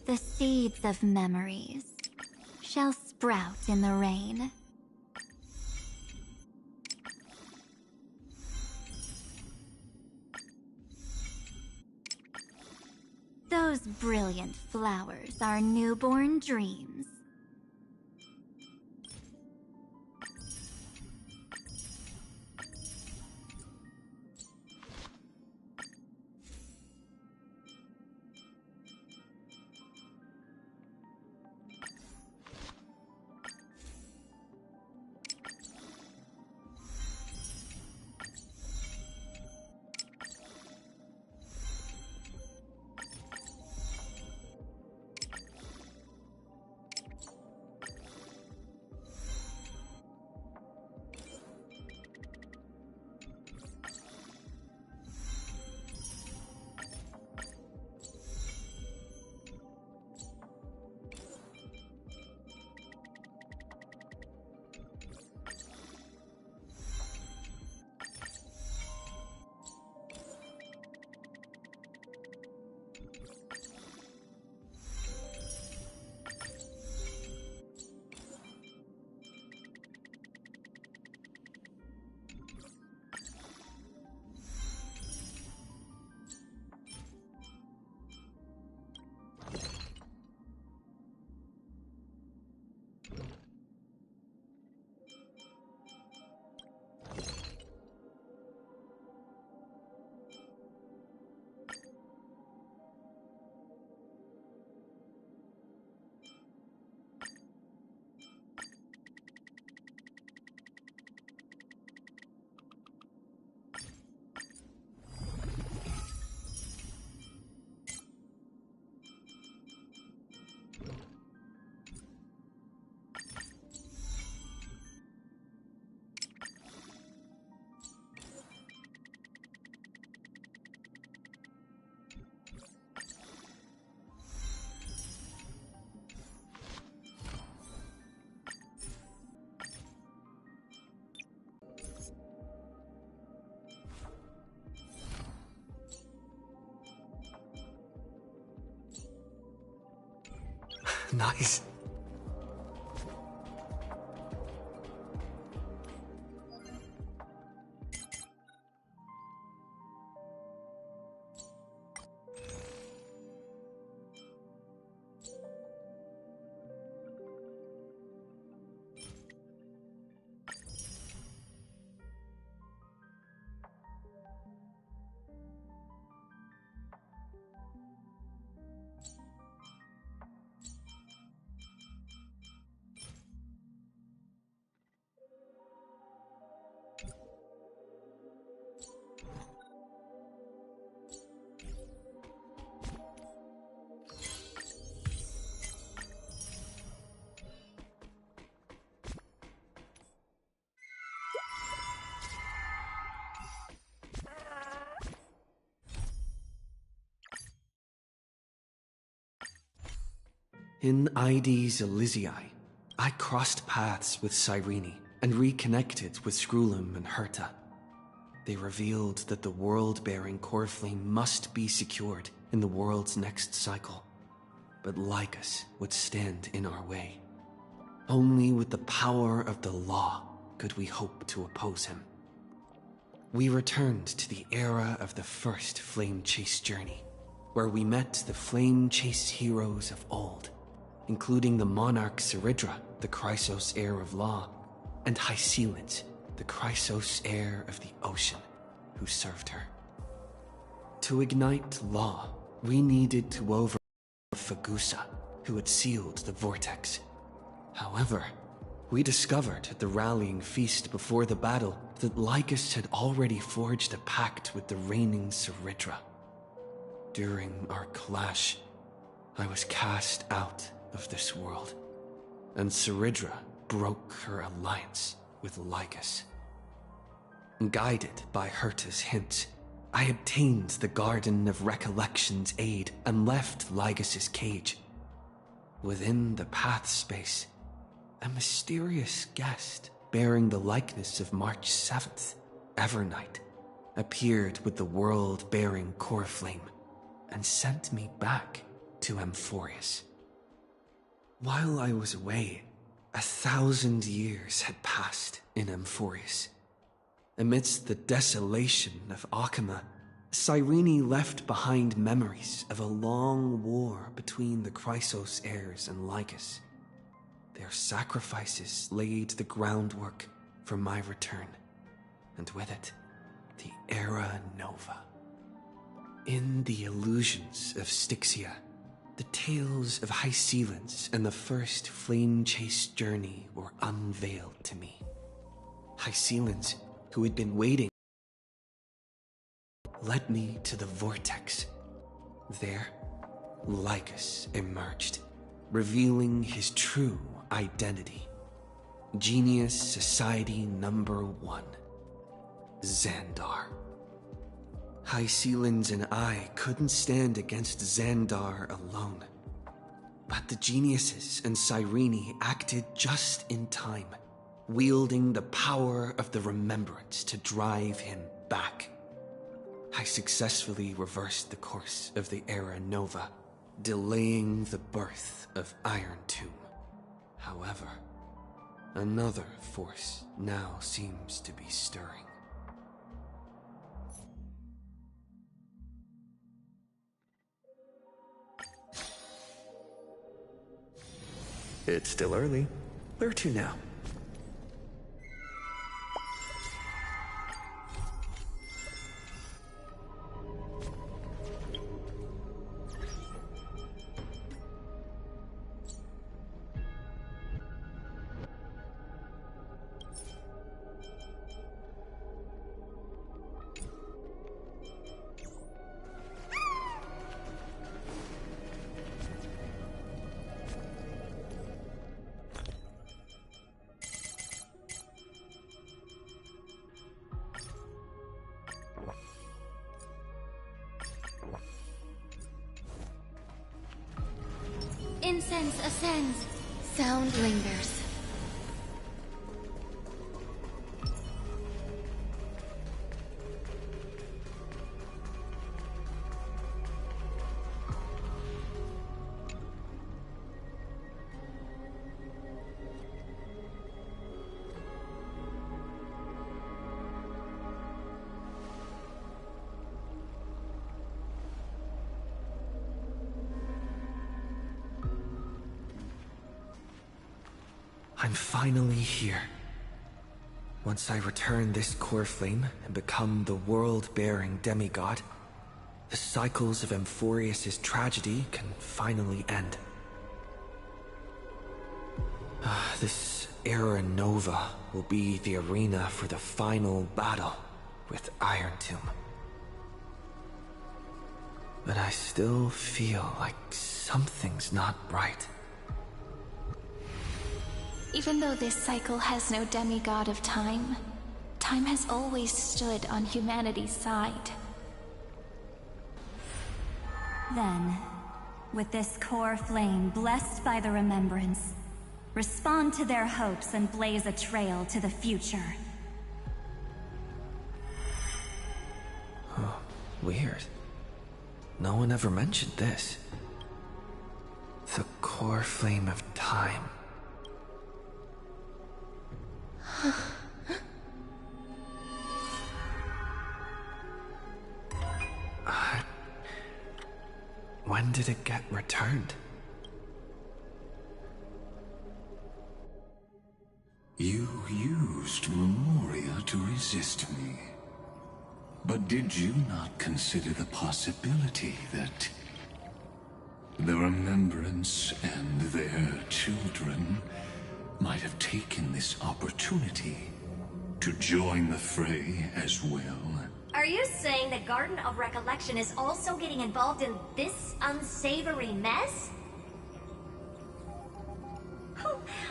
The seeds of memories shall sprout in the rain. Those brilliant flowers are newborn dreams. Nice. In Ides Elysiae, I crossed paths with Cyrene and reconnected with Scrulum and Herta. They revealed that the world-bearing core flame must be secured in the world's next cycle, but Lycus would stand in our way. Only with the power of the law could we hope to oppose him. We returned to the era of the first Flame Chase journey, where we met the Flame Chase heroes of old, including the monarch Ceridra, the Chrysos heir of law, and Hycelid, the Chrysos heir of the ocean, who served her. To ignite law, we needed to overcome Fagusa, who had sealed the vortex. However, We discovered at the rallying feast before the battle that Lycus had already forged a pact with the reigning Seridra. During our clash, I was cast out of this world, and Seridra broke her alliance with Lycus. Guided by Herta's hint, I obtained the Garden of Recollection's aid and left Lycus's cage. Within the path space, a mysterious guest bearing the likeness of March 7th, Evernight, appeared with the world-bearing core flame and sent me back to Amphorius. While I was away, 1,000 years had passed in Amphorius. Amidst the desolation of Akama, Cyrene left behind memories of a long war between the Chrysos heirs and Lycus. Their sacrifices laid the groundwork for my return, and with it, the Era Nova. In the illusions of Styxia, the tales of High Sealans and the first flame-chased journey were unveiled to me. High Sealans, who had been waiting, led me to the vortex. There, Lycus emerged, revealing his true identity. Genius Society Number 1, Xandar. High Sealans and I couldn't stand against Xandar alone. But the geniuses and Cyrene acted just in time, wielding the power of the remembrance to drive him back. I successfully reversed the course of the Era Nova, delaying the birth of Iron Tomb. However, another force now seems to be stirring. It's still early. Where to now? Incense ascends. Sound lingers. I'm finally here. Once I return this core flame and become the world-bearing demigod, the cycles of Amphorius' tragedy can finally end. This Era Nova will be the arena for the final battle with Iron Tomb. But I still feel like something's not right. Even though this cycle has no demigod of time, time has always stood on humanity's side. Then, with this core flame blessed by the remembrance, respond to their hopes and blaze a trail to the future. Oh, weird. No one ever mentioned this. The core flame of time. When did it get returned? You used Memoria to resist me. But did you not consider the possibility that the Remembrance and their children might have taken this opportunity to join the fray as well. Are you saying the Garden of Recollection is also getting involved in this unsavory mess?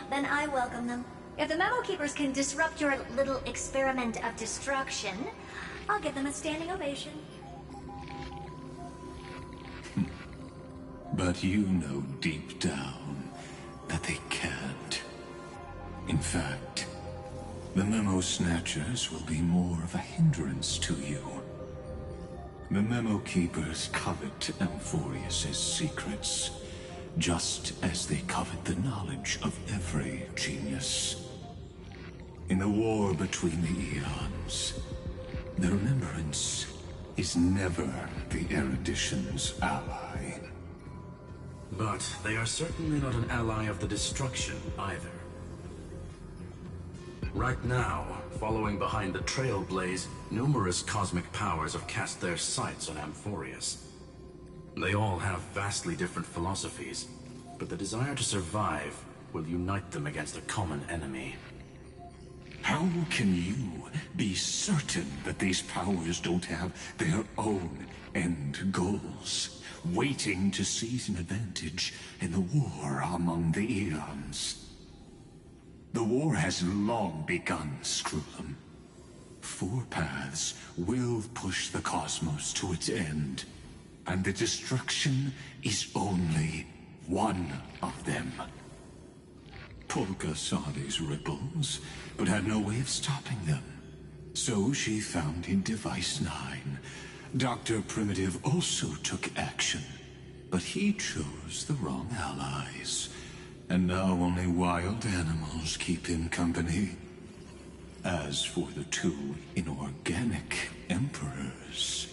Then I welcome them. If the Memo Keepers can disrupt your little experiment of destruction, I'll give them a standing ovation. But you know deep down that they can't. In fact, the Memo Snatchers will be more of a hindrance to you. The Memo Keepers covet Amphorius's secrets, just as they covet the knowledge of every genius. In the war between the eons, the Remembrance is never the Erudition's ally. But they are certainly not an ally of the destruction either. Right now, following behind the Trailblaze, numerous cosmic powers have cast their sights on Amphorius. They all have vastly different philosophies, but the desire to survive will unite them against a common enemy. How can you be certain that these powers don't have their own end goals, waiting to seize an advantage in the war among the eons? The war has long begun, Screwlum. Four paths will push the cosmos to its end, and the destruction is only one of them. Polka saw these ripples, but had no way of stopping them. So she found in Device 9. Dr. Primitive also took action, but he chose the wrong allies. And now only wild animals keep him company. As for the two inorganic emperors,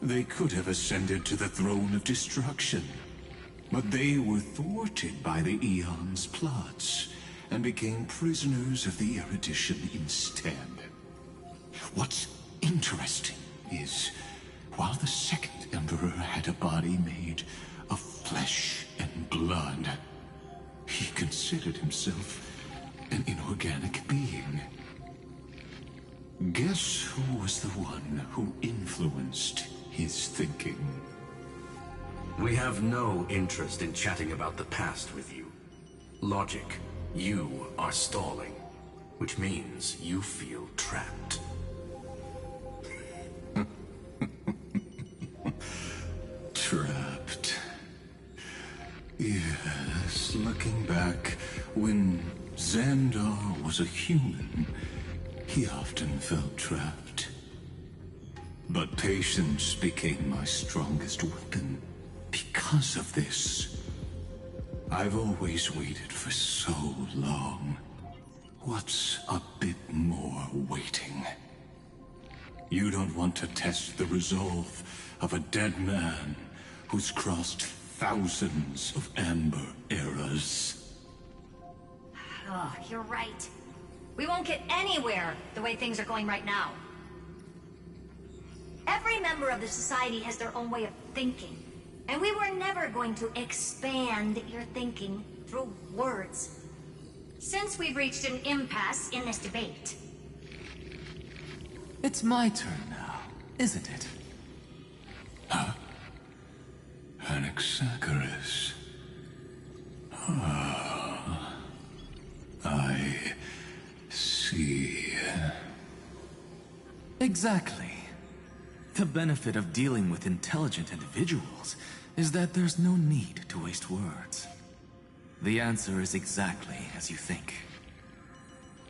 they could have ascended to the throne of destruction, but they were thwarted by the Eon's plots and became prisoners of the Erudition instead. What's interesting is, while the second emperor had a body made of flesh and blood, he considered himself an inorganic being. Guess who was the one who influenced his thinking? We have no interest in chatting about the past with you. Logic, you are stalling, which means you feel trapped. Trapped. Yes, looking back, when Xandar was a human, he often felt trapped. But patience became my strongest weapon because of this. I've always waited for so long. What's a bit more waiting? You don't want to test the resolve of a dead man who's crossed thousands of amber eras. Oh, you're right. We won't get anywhere the way things are going right now. Every member of the society has their own way of thinking, and we were never going to expand your thinking through words. Since we've reached an impasse in this debate. It's my turn now, isn't it? Huh? Anaxagoras. Ah, I see. Exactly. The benefit of dealing with intelligent individuals is that there's no need to waste words. The answer is exactly as you think.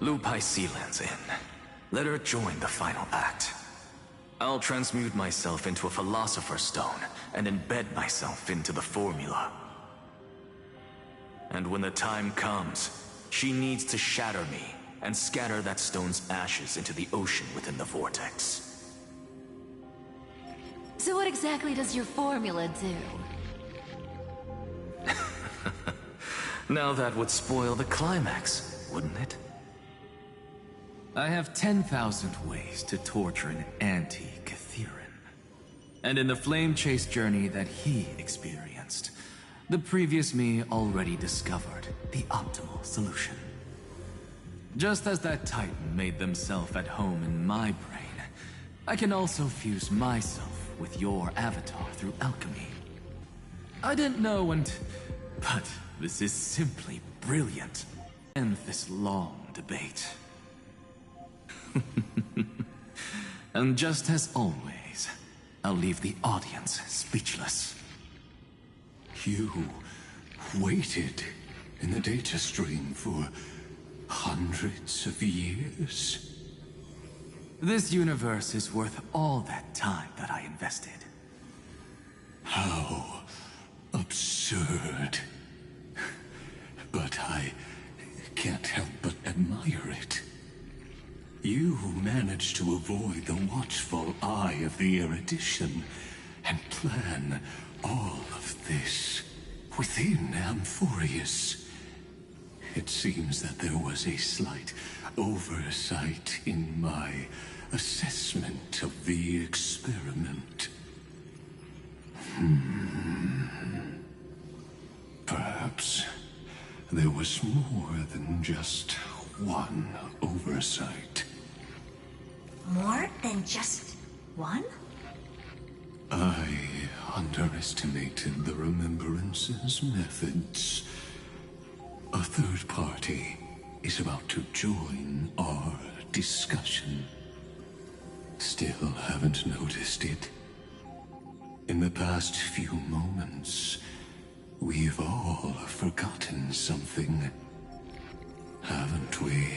Lupai Sealand's in. Let her join the final act. I'll transmute myself into a Philosopher's Stone and embed myself into the formula. And when the time comes, she needs to shatter me and scatter that stone's ashes into the ocean within the vortex. So what exactly does your formula do? Now that would spoil the climax, wouldn't it? I have 10,000 ways to torture an anti-Catheran. And in the flame chase journey that he experienced, The previous me already discovered the optimal solution. Just as that Titan made themselves at home in my brain, I can also fuse myself with your avatar through alchemy. I didn't know but this is simply brilliant. End this long debate. And just as always, I'll leave the audience speechless. You waited in the data stream for hundreds of years? This universe is worth all that time that I invested. How absurd. But I can't help but admire it. You managed to avoid the watchful eye of the erudition and plan all of this within Amphorius. It seems that there was a slight oversight in my assessment of the experiment. Perhaps there was more than just one oversight. More than just one? I underestimated the Remembrance's methods. A third party is about to join our discussion. Still haven't noticed it. In the past few moments, we've all forgotten something, haven't we?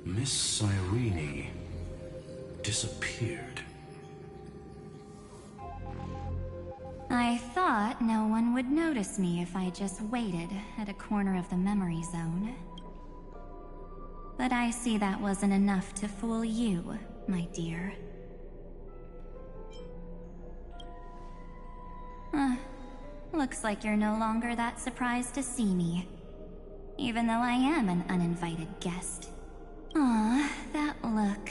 Miss Cyrene disappeared. I thought no one would notice me if I just waited at a corner of the memory zone. But I see that wasn't enough to fool you, my dear. Looks like you're no longer that surprised to see me. Even though I am an uninvited guest. Aw, that look.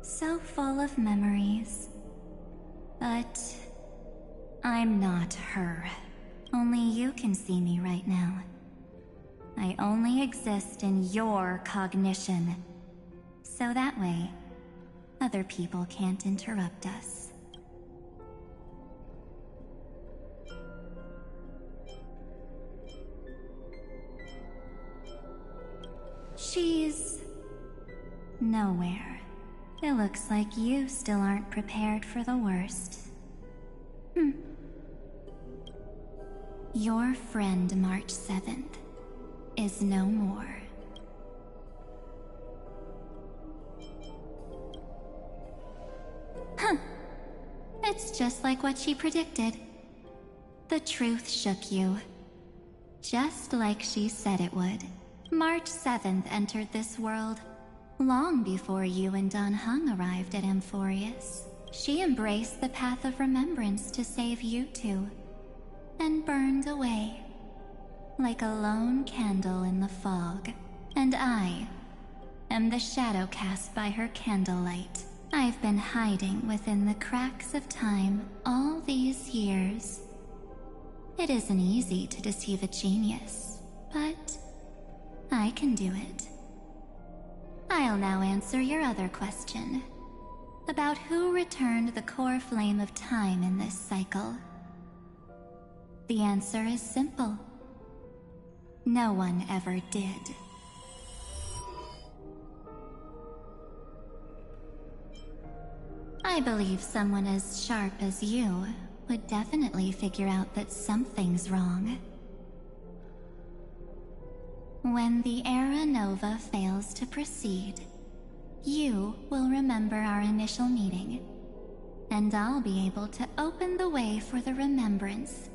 So full of memories. But I'm not her. Only you can see me right now. I only exist in your cognition. So that way, other people can't interrupt us. She's nowhere. It looks like you still aren't prepared for the worst. Your friend March 7th is no more. It's just like what she predicted. The truth shook you. Just like she said it would. March 7th entered this world, long before you and Don Hung arrived at Amphorius. She embraced the path of remembrance to save you two, and burned away, like a lone candle in the fog. And I am the shadow cast by her candlelight. I've been hiding within the cracks of time all these years. It isn't easy to deceive a genius, but I can do it. I'll now answer your other question, about who returned the core flame of time in this cycle. The answer is simple. No one ever did. I believe someone as sharp as you would definitely figure out that something's wrong. When the Era Nova fails to proceed, you will remember our initial meeting, and I'll be able to open the way for the remembrance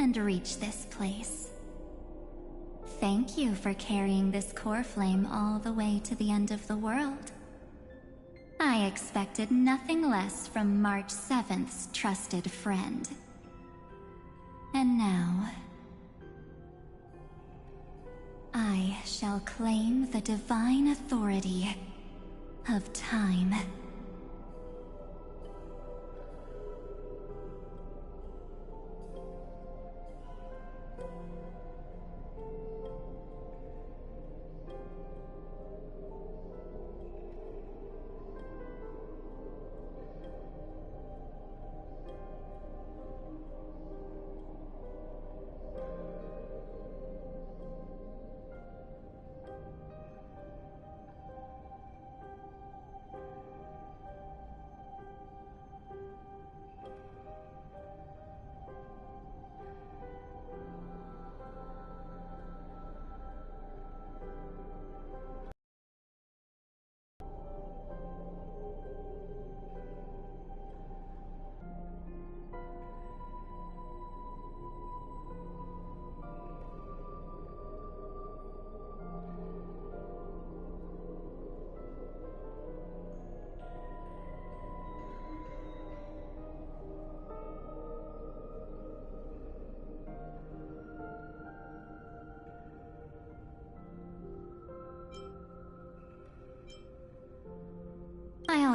and reach this place. Thank you for carrying this core flame all the way to the end of the world. I expected nothing less from March 7th's trusted friend. And now, I shall claim the divine authority of time.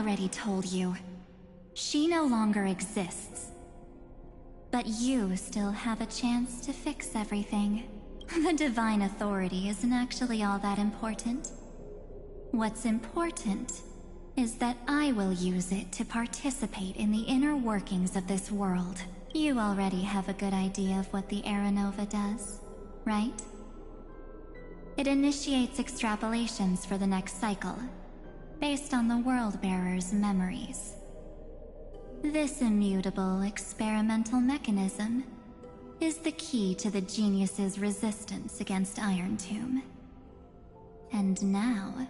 already told you. She no longer exists. But you still have a chance to fix everything. The divine authority isn't actually all that important. What's important is that I will use it to participate in the inner workings of this world. You already have a good idea of what the Aranova does, right? It initiates extrapolations for the next cycle, based on the World-Bearer's memories. This immutable experimental mechanism is the key to the genius's resistance against Iron Tomb. And now,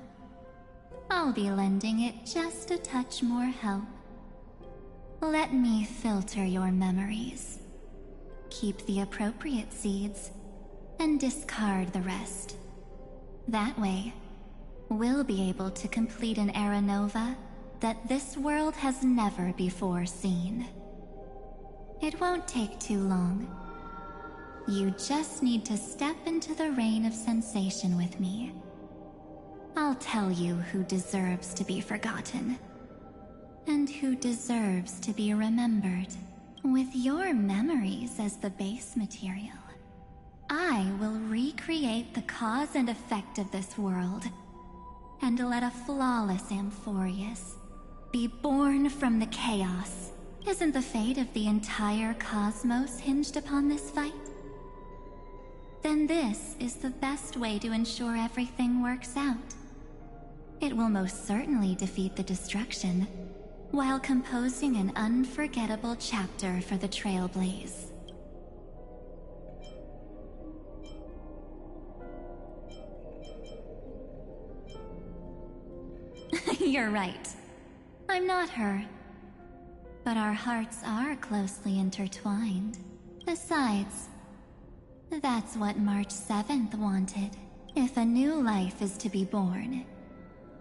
I'll be lending it just a touch more help. Let me filter your memories. Keep the appropriate seeds, and discard the rest. That way, we'll be able to complete an Aranova that this world has never before seen. It won't take too long. You just need to step into the rain of sensation with me. I'll tell you who deserves to be forgotten, and who deserves to be remembered. With your memories as the base material, I will recreate the cause and effect of this world, and let a flawless Amphorius be born from the chaos. Isn't the fate of the entire cosmos hinged upon this fight? Then this is the best way to ensure everything works out. It will most certainly defeat the destruction, while composing an unforgettable chapter for the Trailblaze. You're right. I'm not her. But our hearts are closely intertwined. Besides, that's what March 7th wanted. If a new life is to be born,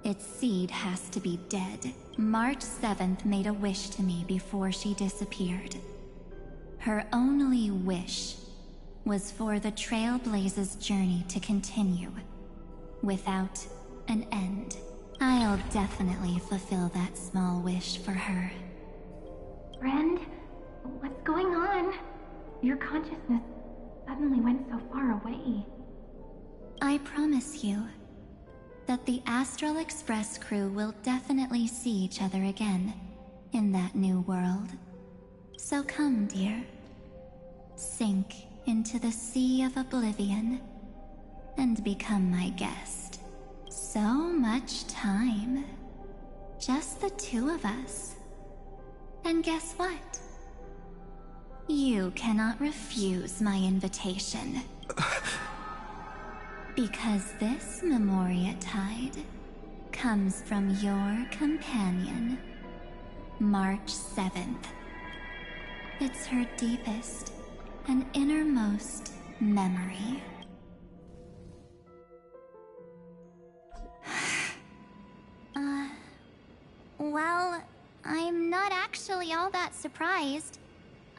its seed has to be dead. March 7th made a wish to me before she disappeared. Her only wish was for the Trailblaze's journey to continue, without an end. I'll definitely fulfill that small wish for her. Friend, what's going on? Your consciousness suddenly went so far away. I promise you that the Astral Express crew will definitely see each other again in that new world. So come, dear. Sink into the sea of oblivion and become my guest. So much time. Just the two of us. And guess what? You cannot refuse my invitation. Because this Memoria Tide comes from your companion, March 7th. It's her deepest and innermost memory. Well, I'm not actually all that surprised.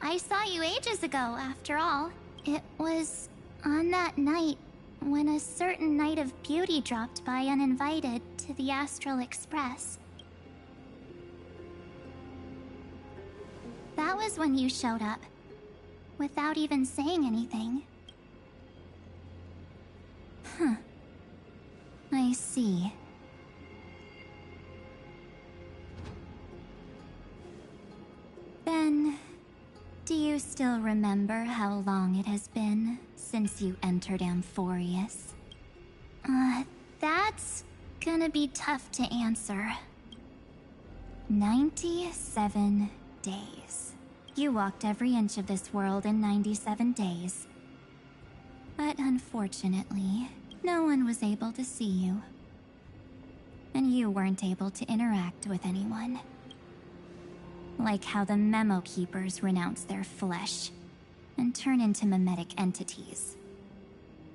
I saw you ages ago, after all. It was on that night when a certain Knight of Beauty dropped by uninvited to the Astral Express. That was when you showed up, without even saying anything. Huh. I see. Then, do you still remember how long it has been since you entered Amphorius? That's gonna be tough to answer. 97 days. You walked every inch of this world in 97 days. But unfortunately, no one was able to see you. And you weren't able to interact with anyone. Like how the Memo Keepers renounce their flesh and turn into mimetic entities.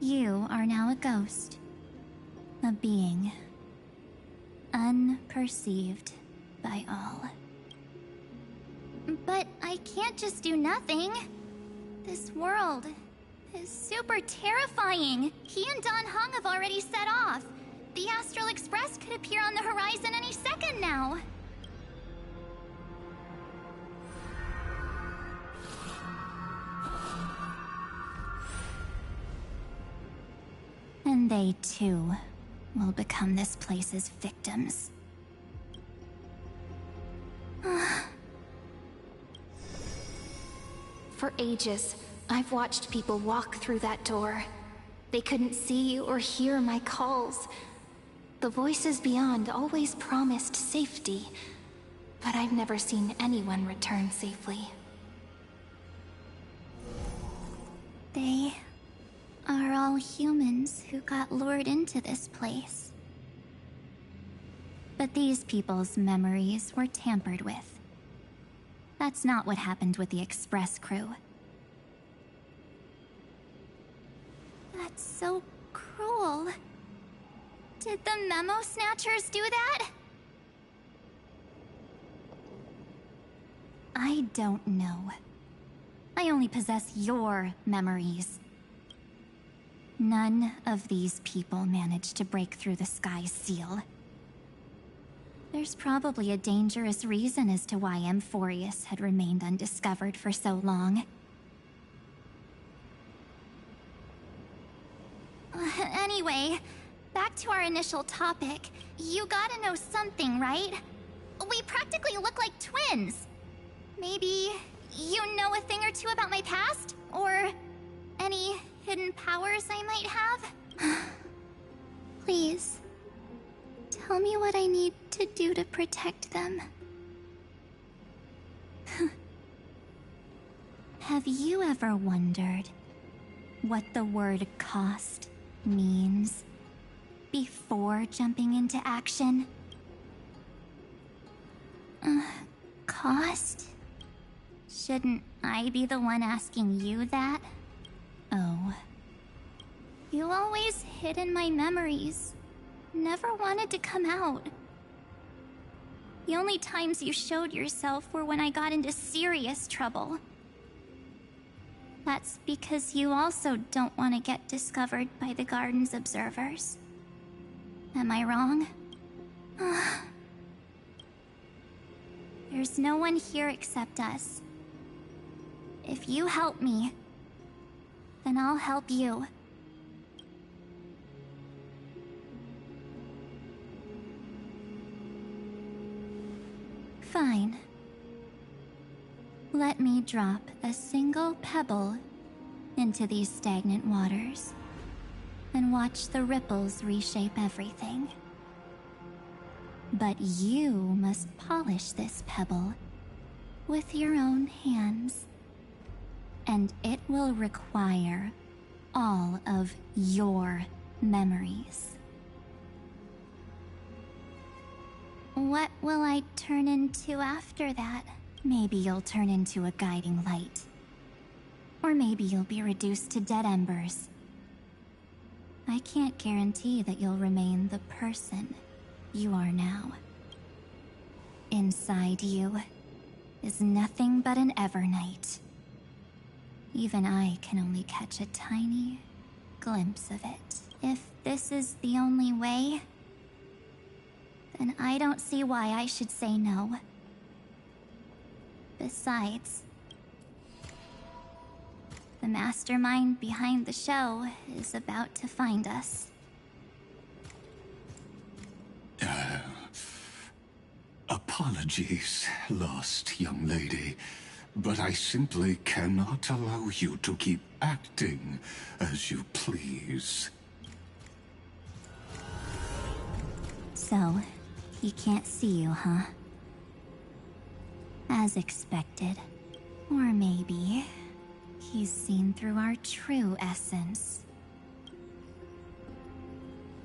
You are now a ghost. A being. Unperceived by all. But I can't just do nothing. This world is super terrifying. He and Don Hung have already set off. The Astral Express could appear on the horizon any second now. Then they too will become this place's victims. For ages, I've watched people walk through that door. They couldn't see or hear my calls. The voices beyond always promised safety, but I've never seen anyone return safely. They are all humans who got lured into this place. But these people's memories were tampered with. That's not what happened with the Express crew. That's so cruel. Did the Memo Snatchers do that? I don't know. I only possess your memories. None of these people managed to break through the sky's seal. There's probably a dangerous reason as to why Amphorius had remained undiscovered for so long. Anyway, back to our initial topic. You gotta know something, right? We practically look like twins. Maybe you know a thing or two about my past? Or any hidden powers I might have? Please, tell me what I need to do to protect them. Have you ever wondered what the word cost means before jumping into action? Cost? Shouldn't I be the one asking you that? Oh, You always hid in my memories. Never wanted to come out. The only times you showed yourself were when I got into serious trouble. That's because you also don't want to get discovered by the garden's observers. Am I wrong? There's no one here except us. If you help me, then I'll help you. fine. Let me drop a single pebble into these stagnant waters and watch the ripples reshape everything. But you must polish this pebble with your own hands, and it will require all of your memories. What will I turn into after that? Maybe you'll turn into a guiding light. Or maybe you'll be reduced to dead embers. I can't guarantee that you'll remain the person you are now. Inside you is nothing but an Evernight. Even I can only catch a tiny glimpse of it. If this is the only way, then I don't see why I should say no. Besides, the mastermind behind the show is about to find us. Apologies, lost young lady, but I simply cannot allow you to keep acting as you please. So, he can't see you, huh? As expected. Or maybe he's seen through our true essence.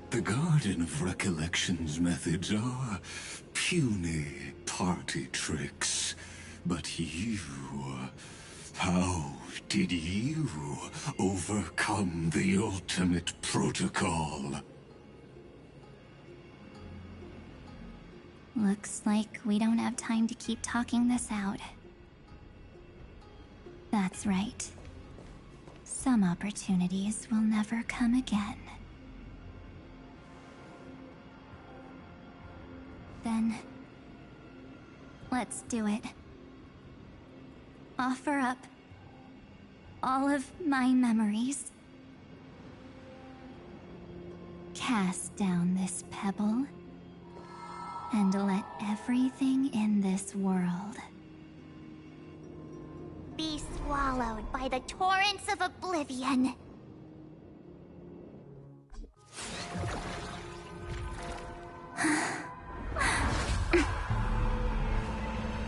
The Garden of Recollection's methods are puny party tricks. But you... how did you overcome the ultimate protocol? Looks like we don't have time to keep talking this out. That's right. Some opportunities will never come again. Then, let's do it. Offer up all of my memories. Cast down this pebble, and let everything in this world be swallowed by the torrents of oblivion.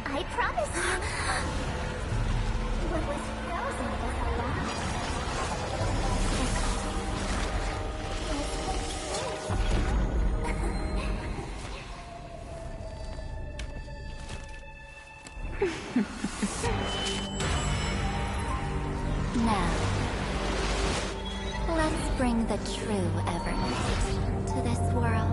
I promise you, what was frozen was alive. Now, let's bring the true Evernight to this world.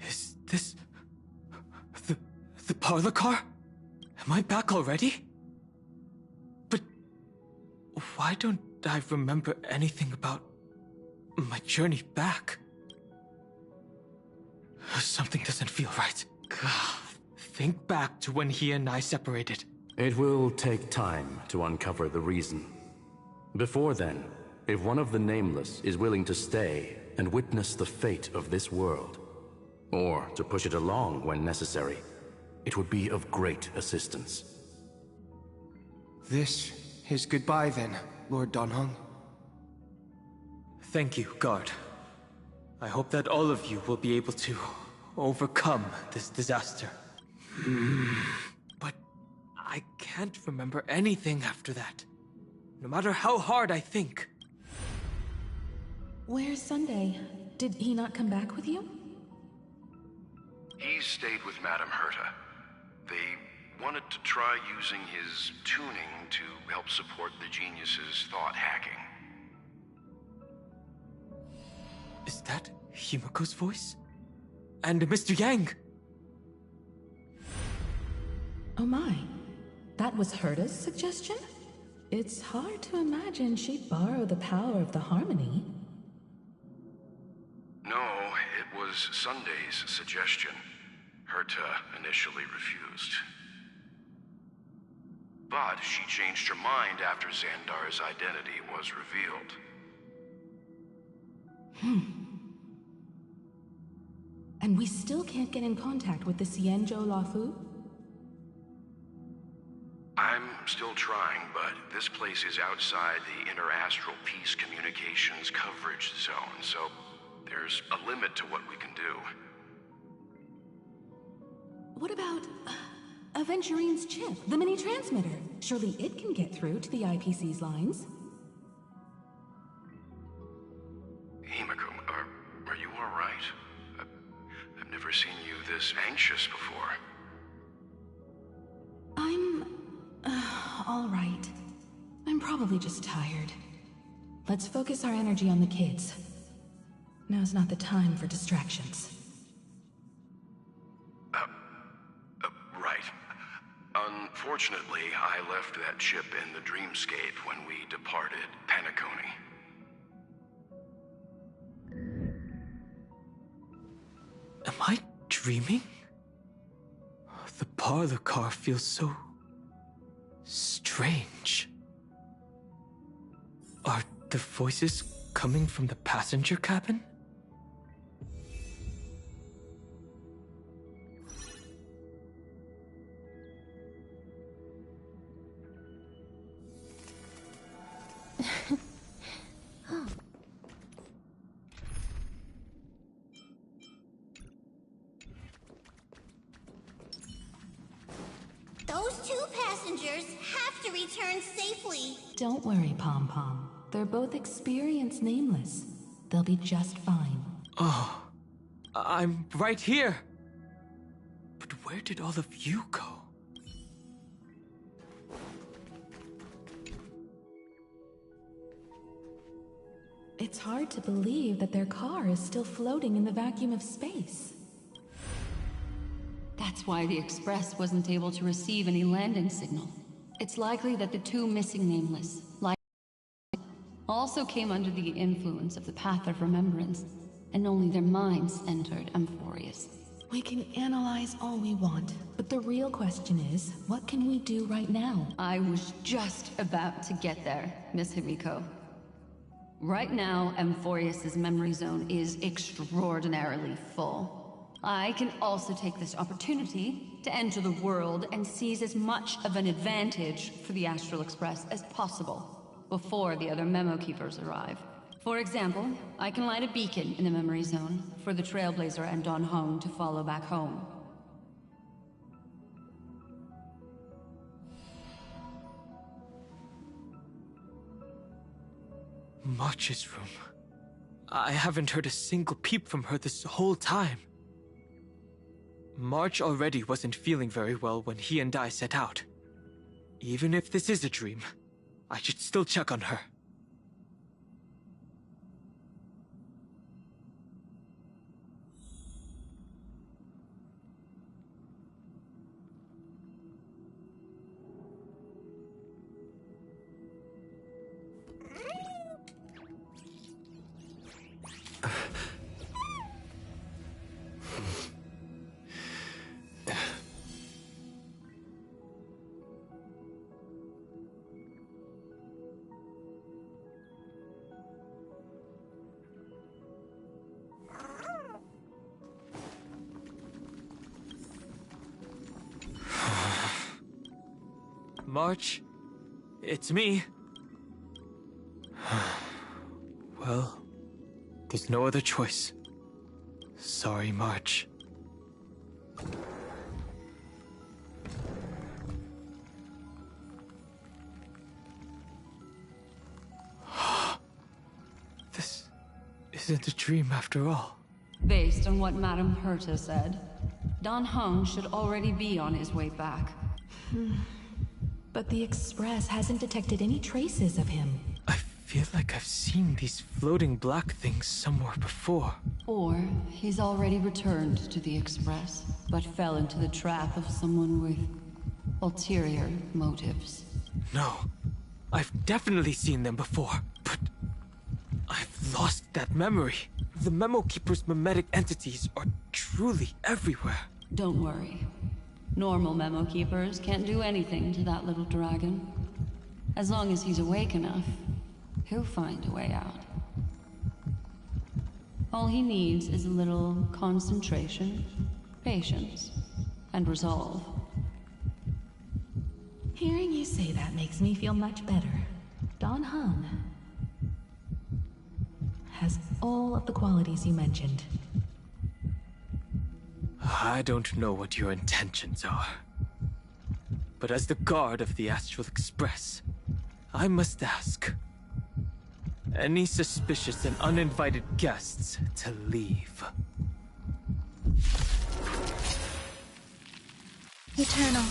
Is this... the parlor car? Am I back already? But why don't I remember anything about my journey back? Something doesn't feel right. Think back to when he and I separated. It will take time to uncover the reason. Before then, if one of the Nameless is willing to stay and witness the fate of this world, or to push it along when necessary, it would be of great assistance. This is goodbye then, Lord Donhong. Thank you, Guard. I hope that all of you will be able to overcome this disaster. But I can't remember anything after that, no matter how hard I think. Where's Sunday? Did he not come back with you? He stayed with Madame Herta. They wanted to try using his tuning to help support the genius's thought hacking. Is that Himiko's voice? And Mr. Yang? Oh my. That was Herta's suggestion? It's hard to imagine she'd borrow the power of the harmony. No, it was Sunday's suggestion. Herta initially refused. But she changed her mind after Xandar's identity was revealed. And we still can't get in contact with the Xianzhou Lafu? I'm still trying, but this place is outside the Interastral Peace Communications coverage zone, so there's a limit to what we can do. What about Aventurine's chip, the mini-transmitter? Surely it can get through to the IPC's lines. Himiko, are you all right? I've never seen you this anxious before. I'm... all right. I'm probably just tired. Let's focus our energy on the kids. Now's not the time for distractions. Right. Unfortunately, I left that chip in the dreamscape when we departed Penacony. Am I dreaming? The parlor car feels so... strange. Are the voices coming from the passenger cabin? Those two passengers have to return safely. Don't worry, Pom Pom. They're both experienced Nameless. They'll be just fine. Oh, I'm right here. But where did all of you go? It's hard to believe that their car is still floating in the vacuum of space. That's why the Express wasn't able to receive any landing signal. It's likely that the two missing Nameless also came under the influence of the Path of Remembrance, and only their minds entered Amphorius. We can analyze all we want, but the real question is, what can we do right now? I was just about to get there, Miss Himiko. Right now, Amphorius's memory zone is extraordinarily full. I can also take this opportunity to enter the world and seize as much of an advantage for the Astral Express as possible before the other Memo Keepers arrive. For example, I can light a beacon in the memory zone for the Trailblazer and Don Hong to follow back home. March's room. I haven't heard a single peep from her this whole time. March already wasn't feeling very well when he and I set out. Even if this is a dream, I should still check on her. March, it's me. Well, there's no other choice. Sorry, March. This isn't a dream after all. Based on what Madame Herta said, Don Hung should already be on his way back. But the Express hasn't detected any traces of him. I feel like I've seen these floating black things somewhere before. Or he's already returned to the Express, but fell into the trap of someone with ulterior motives. No, I've definitely seen them before, but I've lost that memory. The Memo Keeper's memetic entities are truly everywhere. Don't worry. Normal Memo Keepers can't do anything to that little dragon. As long as he's awake enough, he'll find a way out. All he needs is a little concentration, patience, and resolve. Hearing you say that makes me feel much better. Don Hung has all of the qualities you mentioned. I don't know what your intentions are. But as the guard of the Astral Express, I must ask. Any suspicious and uninvited guests to leave. Eternal.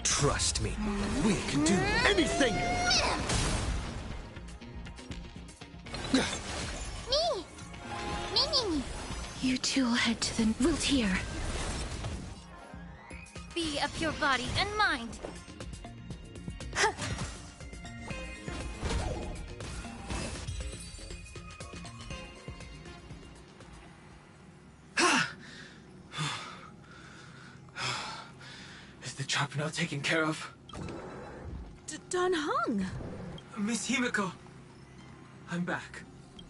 Trust me, we can do anything! You two will head to the Wilt here. Be of your body and mind. Is the trap now taken care of? Don Hung! Miss Himiko! I'm back.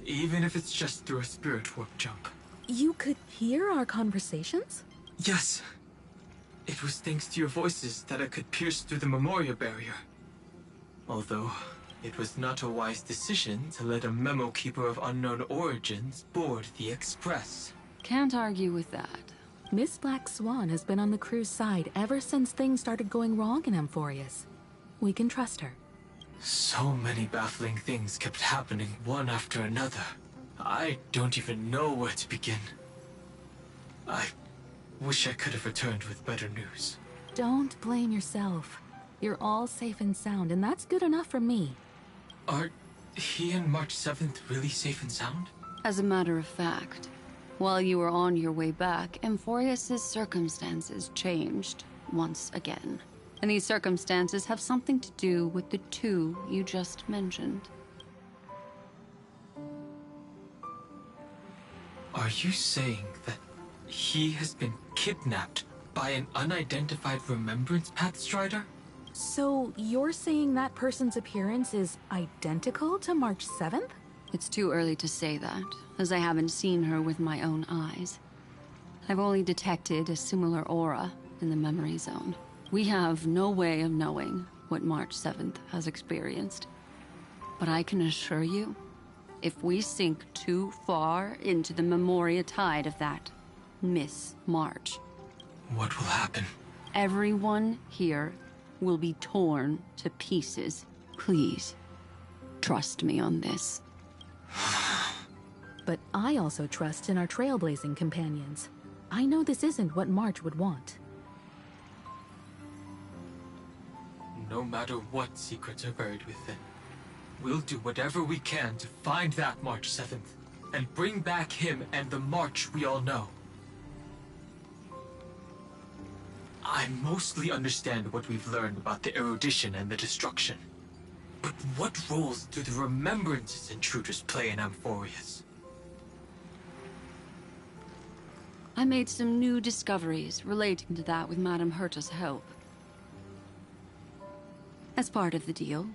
Even if it's just through a spirit warp jump. You could hear our conversations? Yes. It was thanks to your voices that I could pierce through the Memoria barrier. Although, it was not a wise decision to let a Memo Keeper of unknown origins board the Express. Can't argue with that. Miss Black Swan has been on the crew's side ever since things started going wrong in Amphorius. We can trust her. So many baffling things kept happening one after another. I don't even know where to begin. I wish I could have returned with better news. Don't blame yourself. You're all safe and sound, and that's good enough for me. Are he and March 7th really safe and sound? As a matter of fact, while you were on your way back, Amphorius's circumstances changed once again. And these circumstances have something to do with the two you just mentioned. Are you saying that he has been kidnapped by an unidentified Remembrance Path Strider? So you're saying that person's appearance is identical to March 7th? It's too early to say that, as I haven't seen her with my own eyes. I've only detected a similar aura in the memory zone. We have no way of knowing what March 7th has experienced. But I can assure you, if we sink too far into the Memoria tide of that Miss March, what will happen? Everyone here will be torn to pieces. Please, trust me on this. But I also trust in our trailblazing companions. I know this isn't what March would want. No matter what secrets are buried within, we'll do whatever we can to find that March 7th and bring back him and the March we all know. I mostly understand what we've learned about the erudition and the destruction. But what roles do the Remembrance's intruders play in Amphorius? I made some new discoveries relating to that with Madame Herta's help. As part of the deal,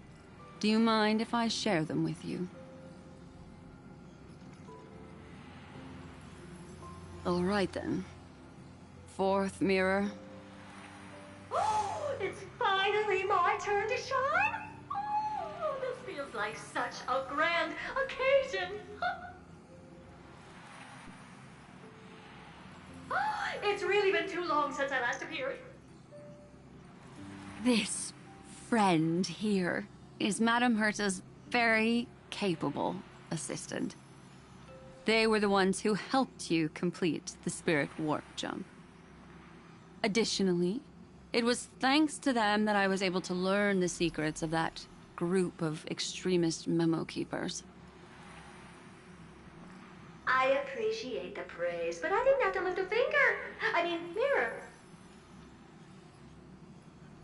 do you mind if I share them with you? All right then. Fourth mirror. Oh, it's finally my turn to shine! Oh, this feels like such a grand occasion! It's really been too long since I last appeared. This friend here is Madame Herta's very capable assistant. They were the ones who helped you complete the spirit warp jump. Additionally, it was thanks to them that I was able to learn the secrets of that group of extremist memo keepers. I appreciate the praise, but I didn't have to lift a finger. I mean, mirror.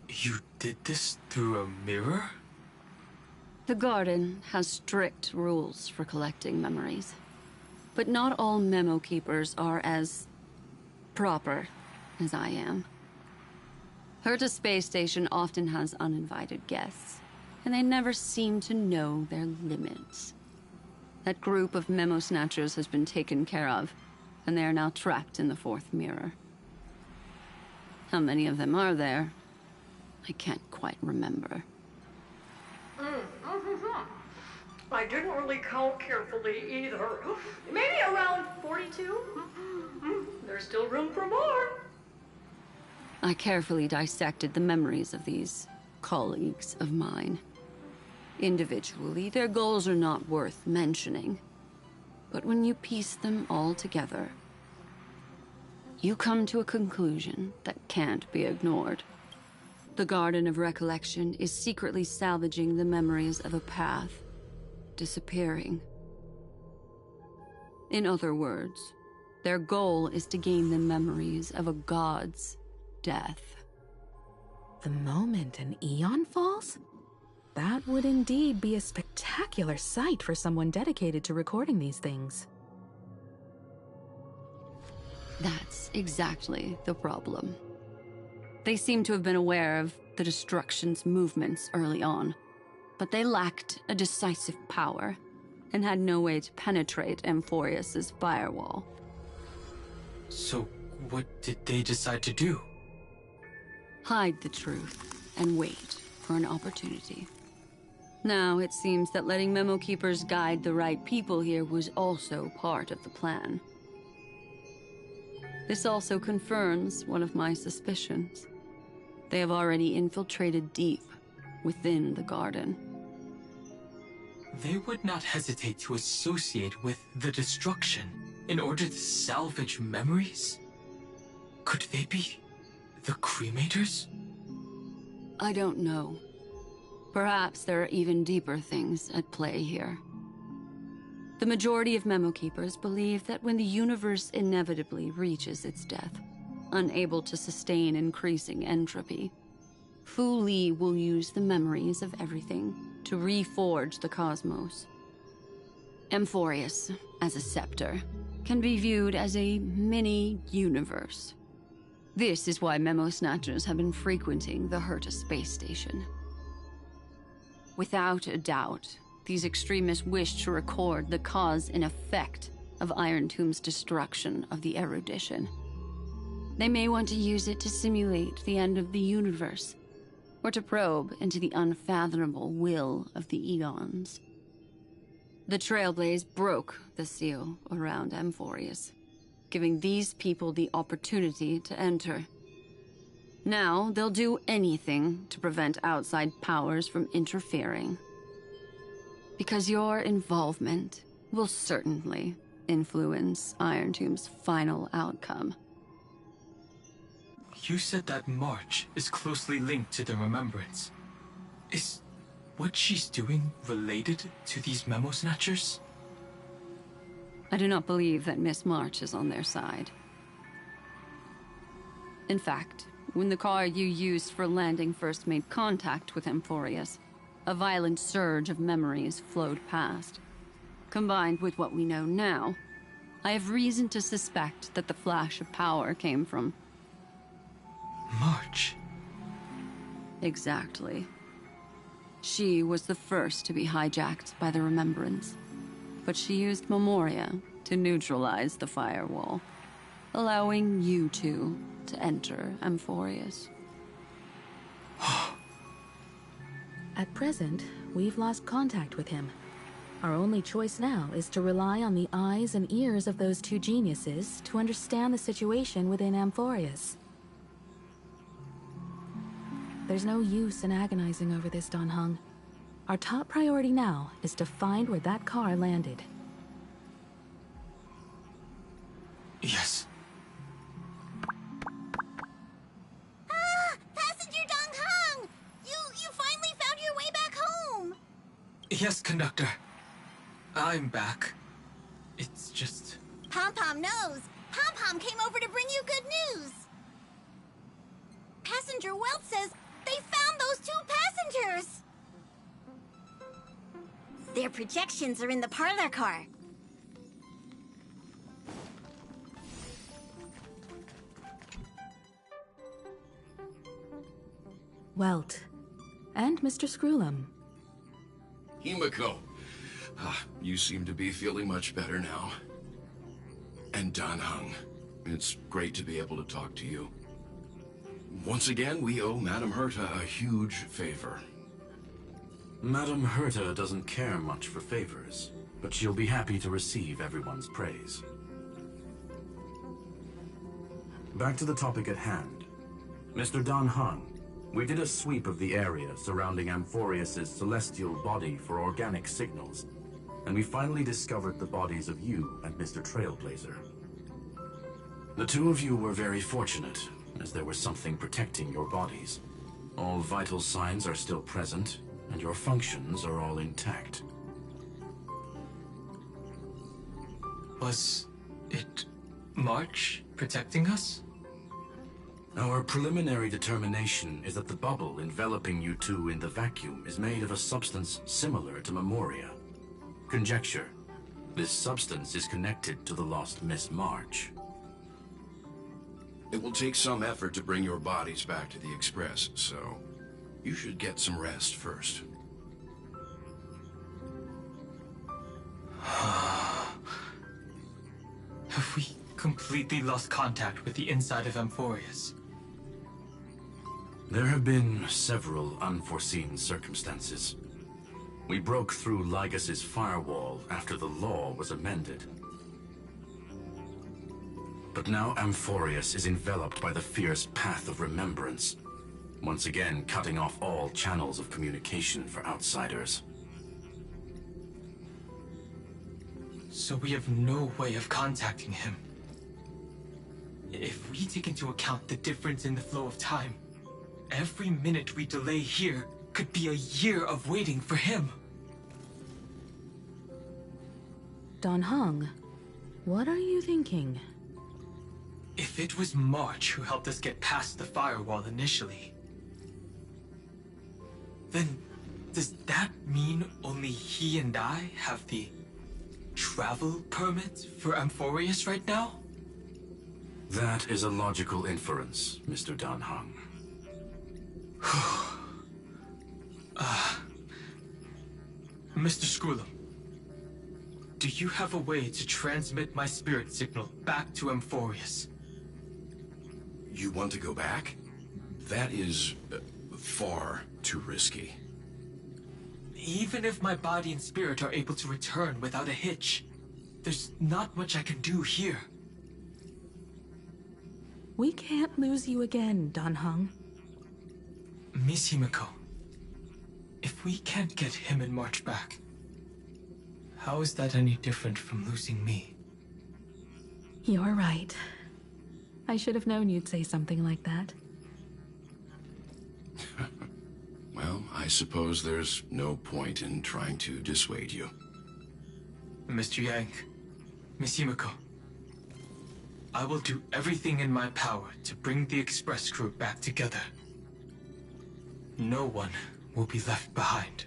You did this through a mirror? The garden has strict rules for collecting memories. But not all memo keepers are as proper as I am. Herta Space Station often has uninvited guests, and they never seem to know their limits. That group of memo snatchers has been taken care of, and they are now trapped in the fourth mirror. How many of them are there? I can't quite remember. I didn't really count carefully either. Maybe around 42? There's still room for more. I carefully dissected the memories of these colleagues of mine. Individually, their goals are not worth mentioning. But when you piece them all together, you come to a conclusion that can't be ignored. The Garden of Recollection is secretly salvaging the memories of a path disappearing. In other words, their goal is to gain the memories of a god's death. The moment an eon falls? That would indeed be a spectacular sight for someone dedicated to recording these things. That's exactly the problem. They seem to have been aware of the destruction's movements early on, but they lacked a decisive power and had no way to penetrate Amphorius's firewall. So, what did they decide to do? Hide the truth and wait for an opportunity. Now, it seems that letting memo keepers guide the right people here was also part of the plan. This also confirms one of my suspicions. They have already infiltrated deep within the garden. They would not hesitate to associate with the destruction in order to salvage memories? Could they be the Cremators? I don't know. Perhaps there are even deeper things at play here. The majority of Memo Keepers believe that when the universe inevitably reaches its death, unable to sustain increasing entropy, Fu Li will use the memories of everything to reforge the cosmos. Amphorius, as a scepter, can be viewed as a mini-universe. This is why Memo Snatchers have been frequenting the Herta space station. Without a doubt, these extremists wish to record the cause and effect of Iron Tomb's destruction of the erudition. They may want to use it to simulate the end of the universe, or to probe into the unfathomable will of the eons. The Trailblaze broke the seal around Amphorius, giving these people the opportunity to enter. Now, they'll do anything to prevent outside powers from interfering. Because your involvement will certainly influence Iron Tomb's final outcome. You said that March is closely linked to the Remembrance. Is what she's doing related to these Memo Snatchers? I do not believe that Miss March is on their side. In fact, when the car you used for landing first made contact with Amphorius, a violent surge of memories flowed past. Combined with what we know now, I have reason to suspect that the flash of power came from March. Exactly. She was the first to be hijacked by the Remembrance, but she used Memoria to neutralize the firewall, allowing you two to enter Amphorius. At present, we've lost contact with him. Our only choice now is to rely on the eyes and ears of those two geniuses to understand the situation within Amphorius. There's no use in agonizing over this, Dan Heng. Our top priority now is to find where that car landed. Yes. Passenger Dong Heng! You finally found your way back home! Yes, conductor. I'm back. It's just... Pom-Pom knows. Pom-Pom came over to bring you good news. Passenger Welt says they found those two passengers. Their projections are in the parlor car. Welt. And Mr. Screwlum. Himiko. You seem to be feeling much better now. And Dan Heng. It's great to be able to talk to you. Once again, we owe Madame Herta a huge favor. Madame Herta doesn't care much for favors, but she'll be happy to receive everyone's praise. Back to the topic at hand. Mr. Dan Heng, we did a sweep of the area surrounding Amphorius's celestial body for organic signals, and we finally discovered the bodies of you and Mr. Trailblazer. The two of you were very fortunate, as there was something protecting your bodies. All vital signs are still present, and your functions are all intact. Was it March protecting us? Our preliminary determination is that the bubble enveloping you two in the vacuum is made of a substance similar to Memoria. Conjecture. This substance is connected to the lost Miss March. It will take some effort to bring your bodies back to the Express, so you should get some rest first. Have we completely lost contact with the inside of Amphorius? There have been several unforeseen circumstances. We broke through Lygas's firewall after the law was amended. But now Amphorius is enveloped by the fierce path of remembrance, once again cutting off all channels of communication for outsiders. So we have no way of contacting him. If we take into account the difference in the flow of time, every minute we delay here could be a year of waiting for him. Dan Heng, what are you thinking? If it was March who helped us get past the firewall initially, then does that mean only he and I have the travel permit for Amphorius right now? That is a logical inference, Mr. Dan Heng. Mr. Skrulum, do you have a way to transmit my spirit signal back to Amphorius? You want to go back? That is far too risky. Even if my body and spirit are able to return without a hitch, there's not much I can do here. We can't lose you again, Dan Heng. Miss Himiko, if we can't get him and March back, how is that any different from losing me? You're right. I should have known you'd say something like that. Well, I suppose there's no point in trying to dissuade you. Mr. Yang, Miss Himiko, I will do everything in my power to bring the Express crew back together. No one will be left behind.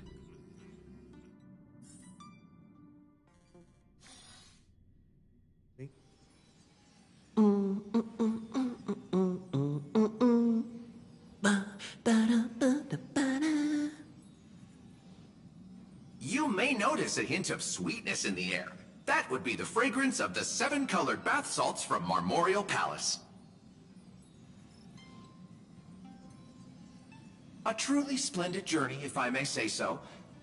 You may notice a hint of sweetness in the air. That would be the fragrance of the 7-colored bath salts from Marmorial Palace. A truly splendid journey, if I may say so.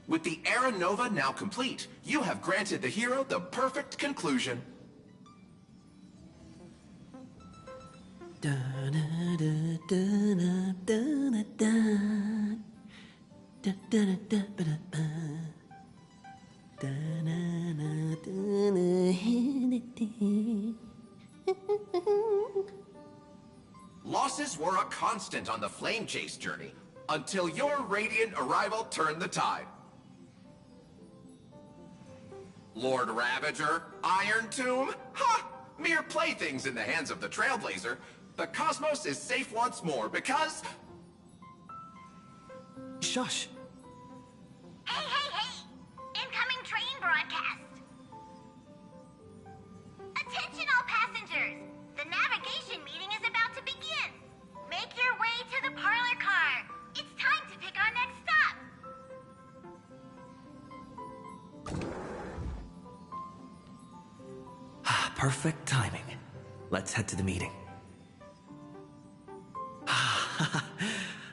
With the Era Nova now complete, you have granted the hero the perfect conclusion. Losses were a constant on the Flame Chase journey, until your radiant arrival turned the tide. Lord Ravager, Iron Tomb, ha! Mere playthings in the hands of the Trailblazer. The cosmos is safe once more because... Shush! Hey, hey, hey! Incoming train broadcast! Attention all passengers! The navigation meeting is about to begin! Make your way to the parlor car! It's time to pick our next stop! Perfect timing. Let's head to the meeting.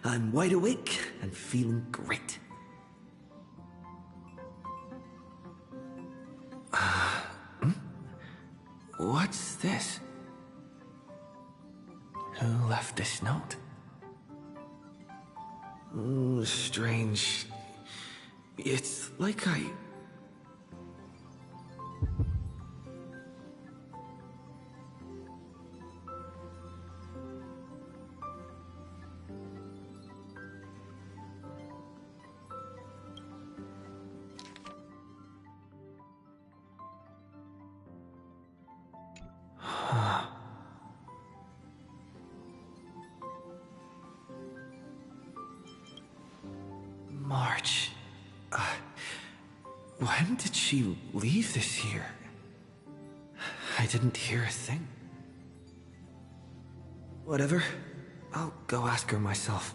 I'm wide awake and feeling great. What's this? Who left this note? Oh, strange. It's like I... March. When did she leave this here? I didn't hear a thing. Whatever. I'll go ask her myself.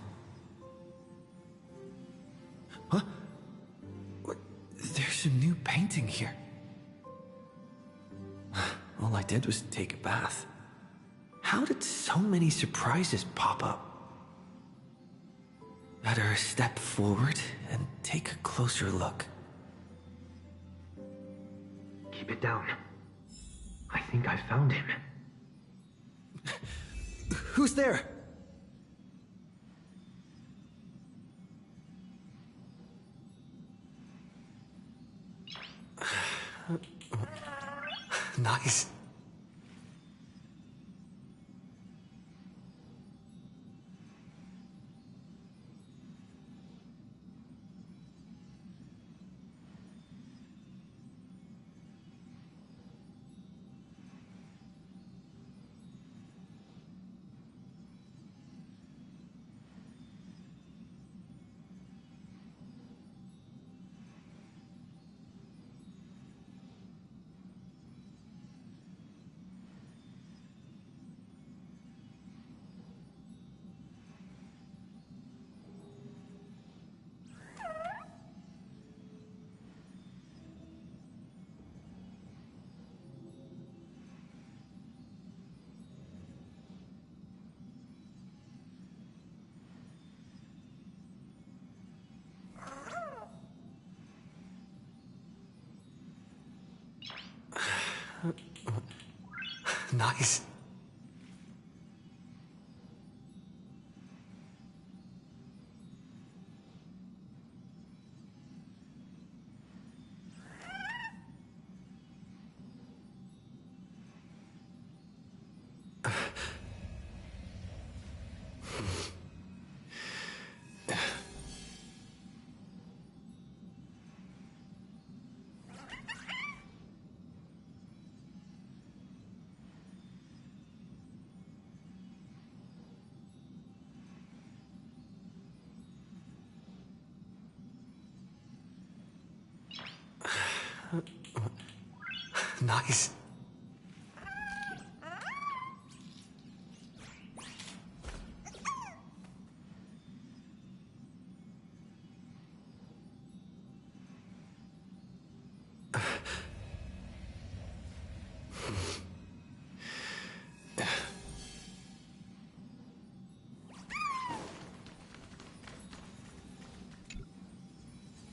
Huh? What? There's a new painting here. All I did was take a bath. How did so many surprises pop up? Better step forward and take a closer look. Keep it down. I think I found him. Who's there? Nice. Nice. Nice.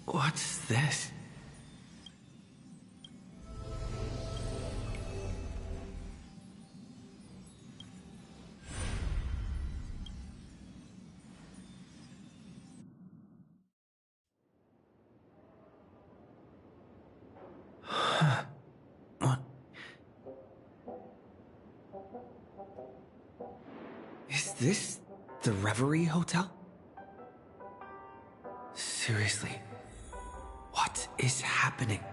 What's this? What? Is this the Reverie Hotel? Seriously, what is happening?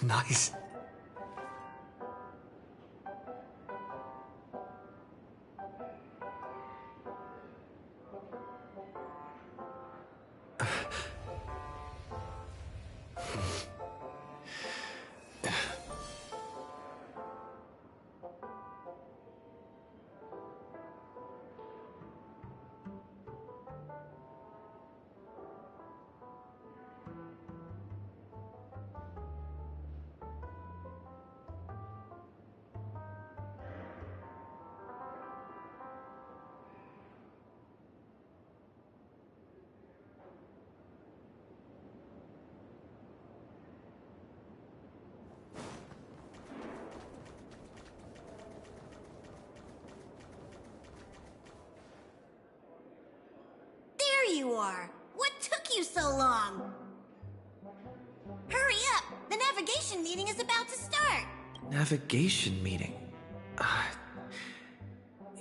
Nice. There you are! What took you so long? Hurry up! The navigation meeting is about to start! Navigation meeting?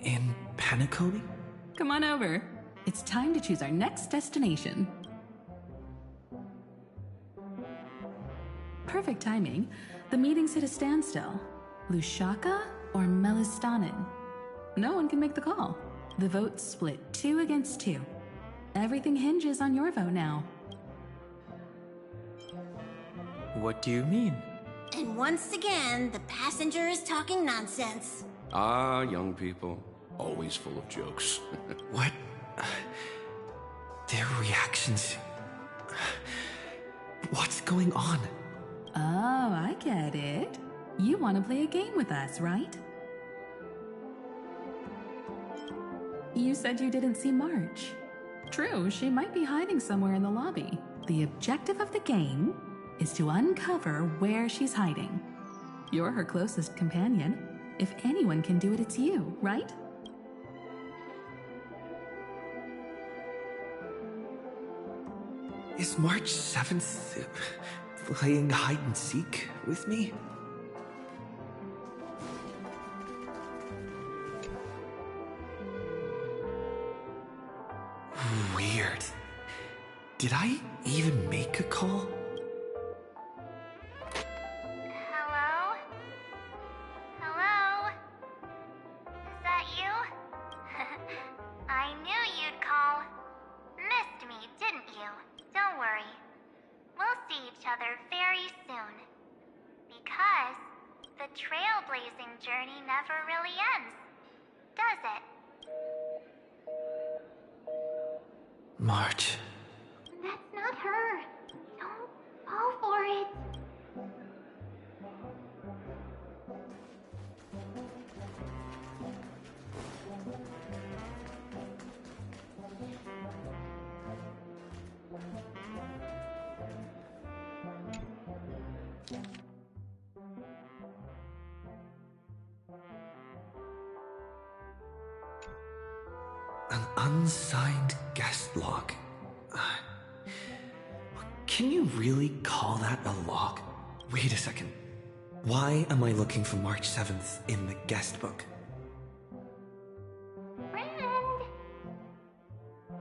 In Penacony? Come on over. It's time to choose our next destination. Perfect timing. The meeting's at a standstill. Lushaka or Melistanin? No one can make the call. The vote's split 2 against 2. Everything hinges on your vote now. What do you mean? And once again, the passenger is talking nonsense. Ah, young people. Always full of jokes. What? Their reactions... What's going on? Oh, I get it. You want to play a game with us, right? You said you didn't see March. True, she might be hiding somewhere in the lobby. The objective of the game is to uncover where she's hiding. You're her closest companion. If anyone can do it, it's you, right? Is March 7th playing hide and seek with me? Weird. Did I even make a call? Hello? Hello? Is that you? I knew you'd call. Missed me, didn't you? Don't worry. We'll see each other very soon. Because the trailblazing journey never really ends, does it? March. That's not her. Don't fall for it. An unsigned guest log. Can you really call that a log? Wait a second. Why am I looking for March 7th in the guest book? Friend!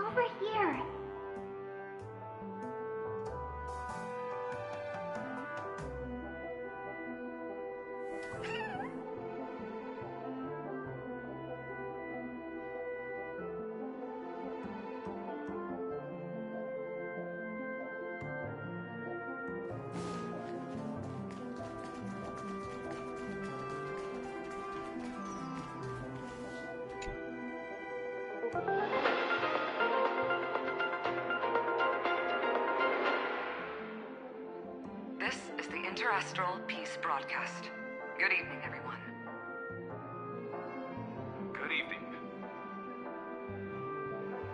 Over here. This is the Interastral Peace Broadcast. Good evening, everyone. Good evening.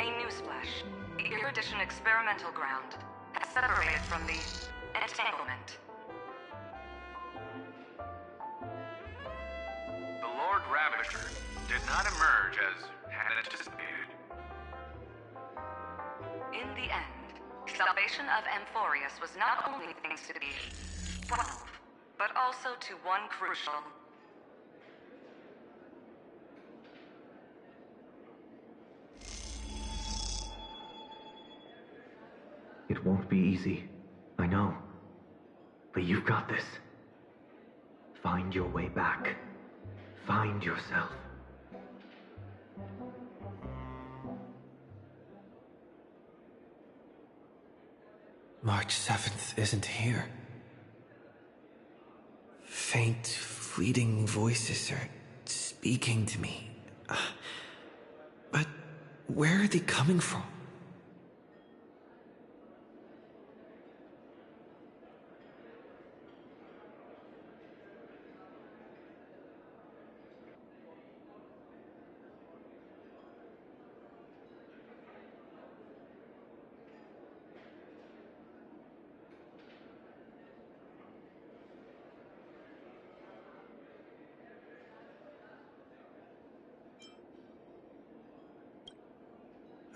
A newsflash. The Erudition experimental ground has separated from the entanglement. The Lord Ravager did not emerge as had anticipated. In the end, salvation of Amphorius was not only thanks to the 12, but also to one crucial... It won't be easy. I know. But you've got this. Find your way back. Find yourself. March 7th isn't here. Faint, fleeting voices are speaking to me. But where are they coming from?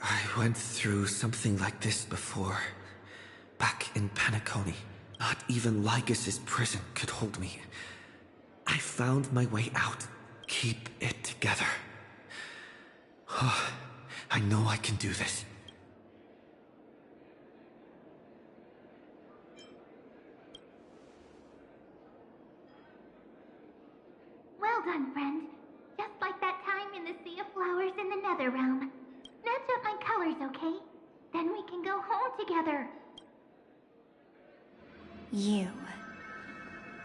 I went through something like this before. Back in Penacony. Not even Lycus's prison could hold me. I found my way out. Keep it together. I know I can do this. Well done, friend. Just like that time in the Sea of Flowers in the Nether Realm. Match up my colors, okay? Then we can go home together.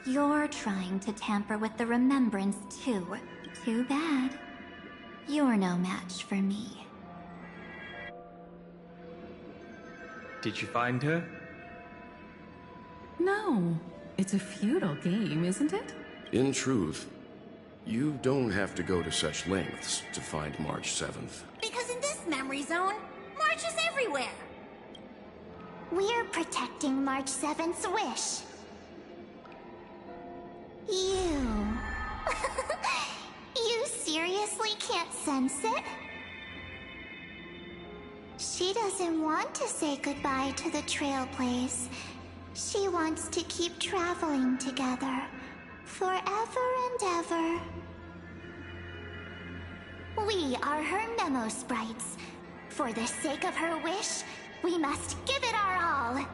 You're trying to tamper with the remembrance too. Too bad. You're no match for me. Did you find her? No. It's a futile game, isn't it? In truth, you don't have to go to such lengths to find March 7th. Because in this memory zone, March is everywhere. We're protecting March 7th's wish. You... You seriously can't sense it? She doesn't want to say goodbye to the Trailblaze. She wants to keep traveling together. Forever and ever. We are her memo sprites. For the sake of her wish, We must give it our all.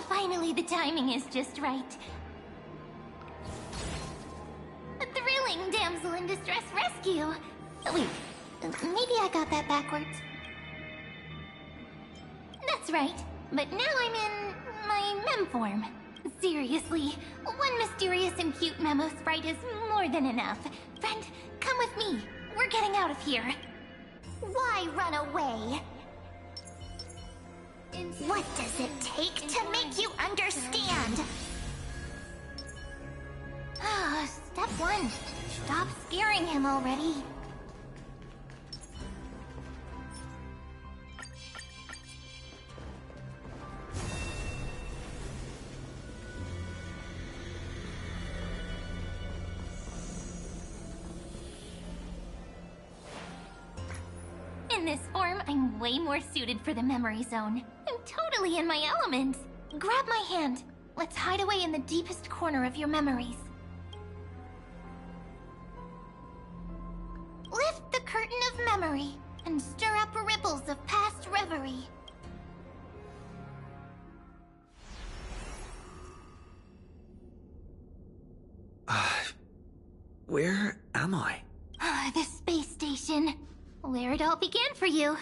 Finally, the timing is just right. A thrilling damsel in distress rescue. Wait, maybe I got that backwards. That's right, but now I'm in my mem form. Seriously, one mysterious and cute memo sprite is more than enough. Friend, come with me. We're getting out of here. Why run away? What does it take to make you understand? Step 1. Stop scaring him already. In this form, I'm way more suited for the memory zone. I'm totally in my element. Grab my hand. Let's hide away in the deepest corner of your memories. Lift the curtain of memory and stir up ripples of past reverie. Where am I? The space station. Where it all began for you.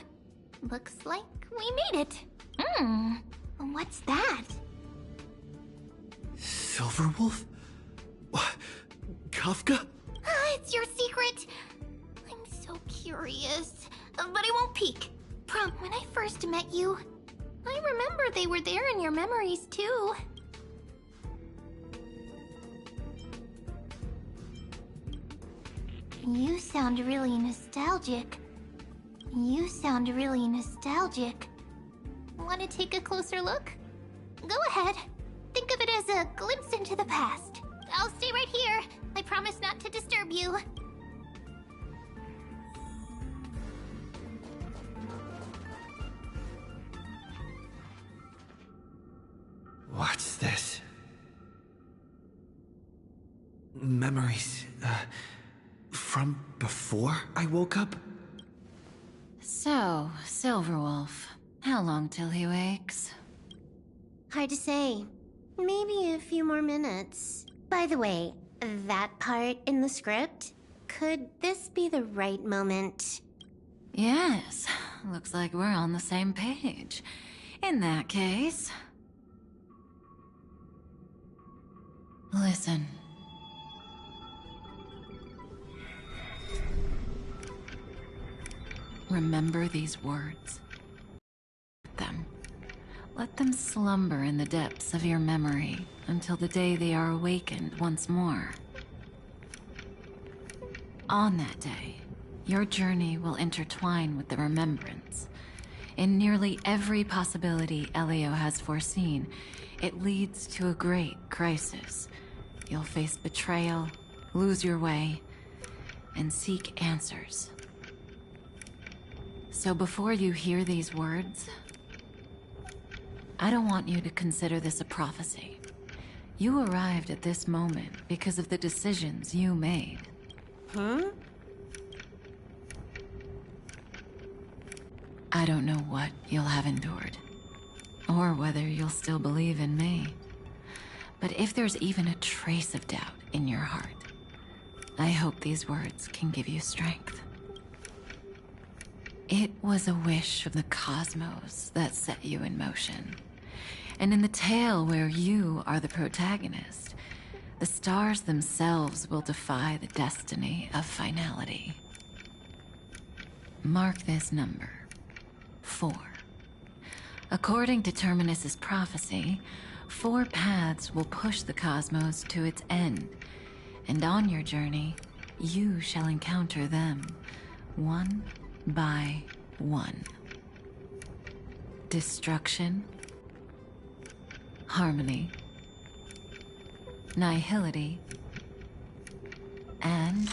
Looks like we made it. What's that? Silverwolf? What? Kafka? It's your secret. I'm so curious. But I won't peek. When I first met you, I remember they were there in your memories too. You sound really nostalgic. Want to take a closer look? Go ahead. Think of it as a glimpse into the past. I'll stay right here. I promise not to disturb you. What's this? Memories, from before I woke up? So, Silverwolf, how long till he wakes? Hard to say. Maybe a few more minutes. By the way, that part in the script, could this be the right moment? Yes, looks like we're on the same page. In that case... Listen. Remember these words. Let them slumber in the depths of your memory until the day they are awakened once more. On that day, your journey will intertwine with the remembrance. In nearly every possibility Elio has foreseen, it leads to a great crisis. You'll face betrayal, lose your way, and seek answers. So before you hear these words, I don't want you to consider this a prophecy. You arrived at this moment because of the decisions you made. I don't know what you'll have endured, or whether you'll still believe in me. But if there's even a trace of doubt in your heart, I hope these words can give you strength. It was a wish of the cosmos that set you in motion. And in the tale where you are the protagonist, the stars themselves will defy the destiny of finality. Mark this number, 4. According to Terminus's prophecy, 4 paths will push the cosmos to its end, and on your journey, you shall encounter them, one by one. Destruction, harmony, nihility, and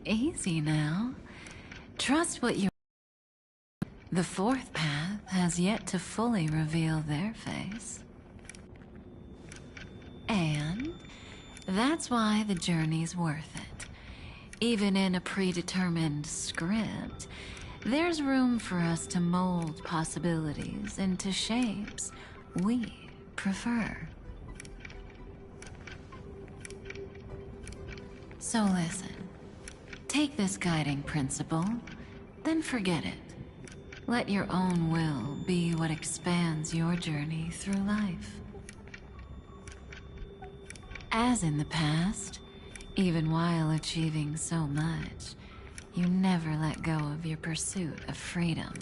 Easy now. Trust what you... The fourth path has yet to fully reveal their face. And that's why the journey's worth it. Even in a predetermined script, there's room for us to mold possibilities into shapes we prefer. So listen. Take this guiding principle, then forget it. Let your own will be what expands your journey through life. As in the past, even while achieving so much, you never let go of your pursuit of freedom.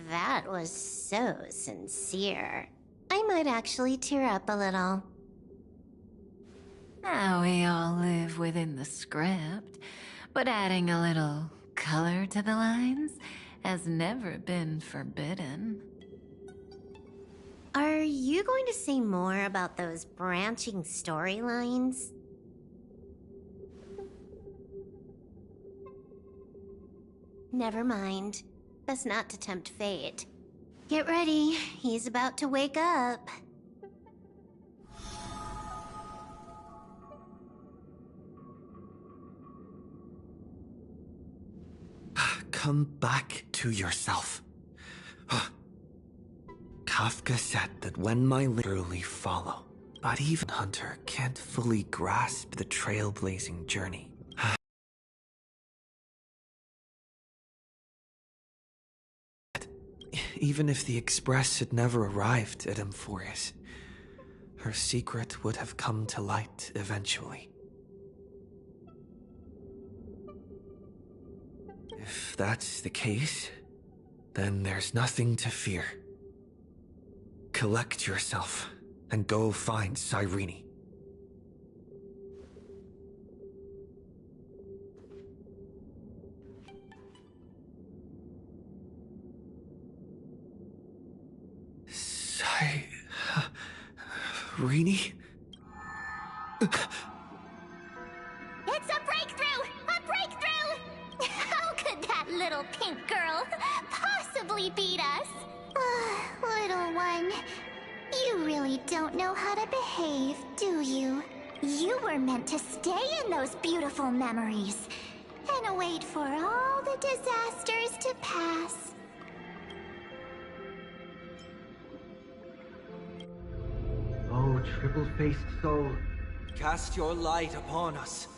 That was so sincere. I might actually tear up a little. Now we all live within the script, but adding a little color to the lines has never been forbidden. Are you going to say more about those branching storylines? Never mind. Best not to tempt fate. Get ready, he's about to wake up. Come back to yourself. Kafka said that when my literally follow, but even Hunter can't fully grasp the trailblazing journey. Even if the Express had never arrived at Amphorius, her secret would have come to light eventually. If that's the case, then there's nothing to fear. Collect yourself and go find Cyrene. Cyrene? It's a breakthrough! A breakthrough! How could that little pink girl possibly beat us? Little one, you really don't know how to behave, do you? You were meant to stay in those beautiful memories and wait for all the disasters to pass. Oh, triple-faced soul. Cast your light upon us.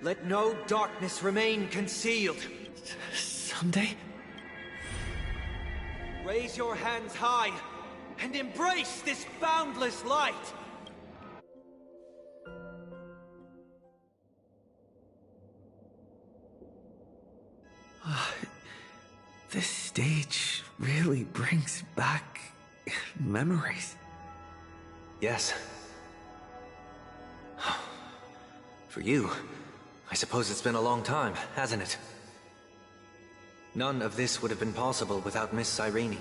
Let no darkness remain concealed. Someday? Raise your hands high and embrace this boundless light. This stage really brings back memories. Yes. For you, I suppose it's been a long time, hasn't it? None of this would have been possible without Miss Cyrene.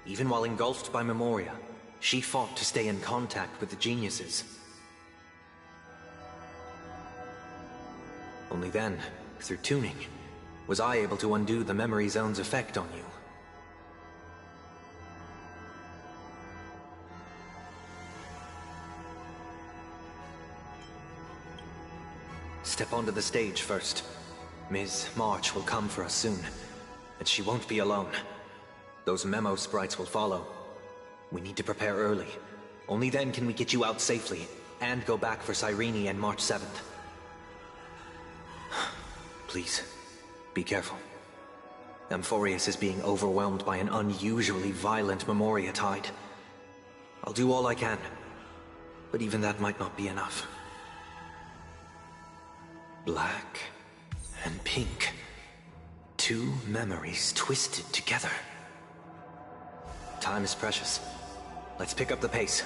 Even while engulfed by Memoria, she fought to stay in contact with the geniuses. Only then, through tuning, was I able to undo the Memory Zone's effect on you. Step onto the stage first. Ms. March will come for us soon, and she won't be alone. Those memo sprites will follow. We need to prepare early. Only then can we get you out safely, and go back for Cyrene and March 7th. Please, be careful. Amphorius is being overwhelmed by an unusually violent Memoria tide. I'll do all I can, but even that might not be enough. Black and pink. Two memories twisted together. Time is precious. Let's pick up the pace.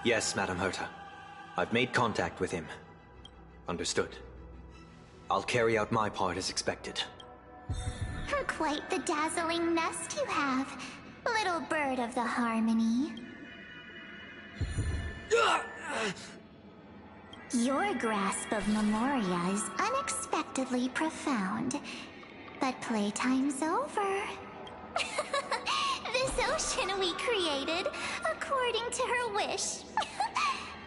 Yes, Madam Herta. I've made contact with him. Understood. I'll carry out my part as expected. Quite the dazzling nest you have, little bird of the harmony. Your grasp of Memoria is unexpectedly profound. But playtime's over. This ocean we created, according to her wish.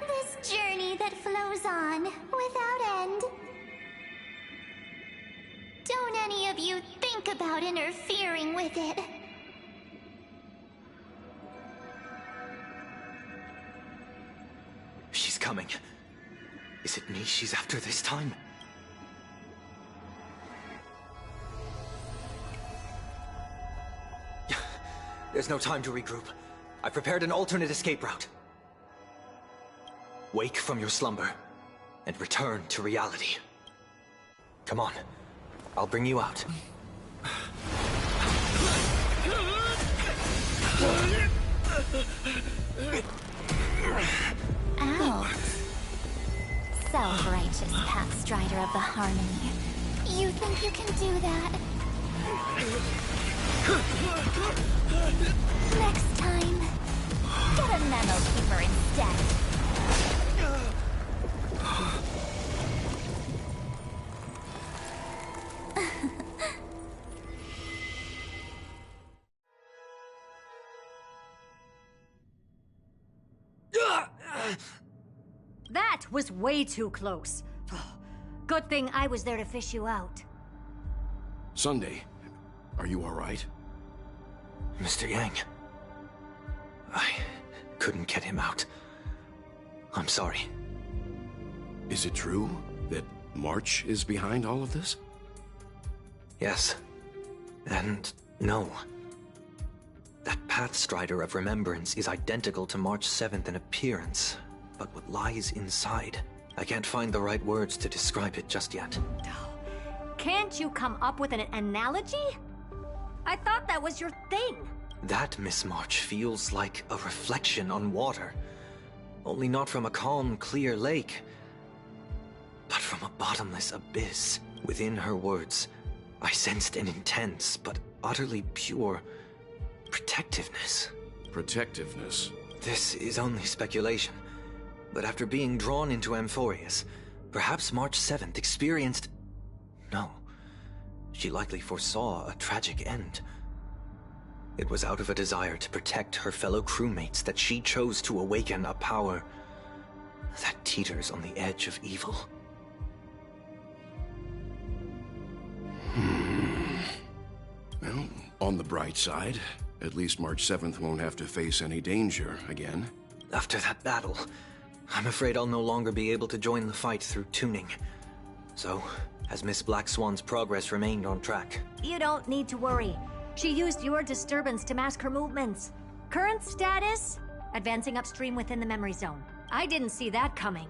This journey that flows on, without end. Don't any of you think about interfering with it. She's coming. Is it me she's after this time? There's no time to regroup. I prepared an alternate escape route. Wake from your slumber and return to reality. Come on. I'll bring you out. Ow. Self-righteous Pathstrider of the Harmony. You think you can do that? Next time, get a Memo Keeper instead. That was way too close. Good thing I was there to fish you out. Sunday, are you all right? Mr. Yang. I couldn't get him out. I'm sorry. Is it true that March is behind all of this? Yes. And no. That Pathstrider of Remembrance is identical to March 7th in appearance, but what lies inside, I can't find the right words to describe it just yet. Can't you come up with an analogy? I thought that was your thing. That Miss March feels like a reflection on water. Only not from a calm, clear lake, but from a bottomless abyss. Within her words, I sensed an intense but utterly pure protectiveness. Protectiveness? This is only speculation, but after being drawn into Amphorius, perhaps March 7th experienced... No, she likely foresaw a tragic end. It was out of a desire to protect her fellow crewmates that she chose to awaken a power that teeters on the edge of evil. Well, on the bright side, at least March 7th won't have to face any danger again. After that battle, I'm afraid I'll no longer be able to join the fight through tuning. So, has Miss Black Swan's progress remained on track? You don't need to worry. She used your disturbance to mask her movements. Current status? Advancing upstream within the memory zone. I didn't see that coming.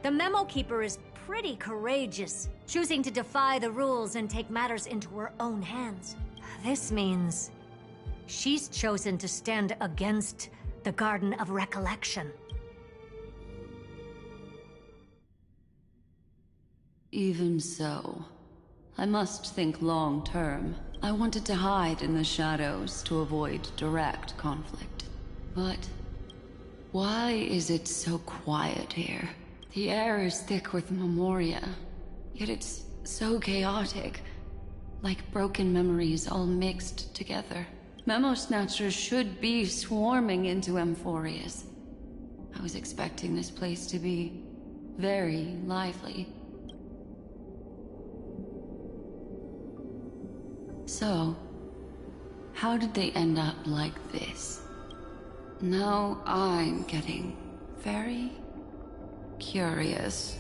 The Memo Keeper is pretty courageous, choosing to defy the rules and take matters into her own hands. This means she's chosen to stand against the Garden of Recollection. Even so, I must think long term. I wanted to hide in the shadows to avoid direct conflict. But why is it so quiet here? The air is thick with Memoria, yet it's so chaotic, like broken memories all mixed together. Memo Snatchers should be swarming into Amphorius. I was expecting this place to be very lively. So, how did they end up like this? Now I'm getting very curious.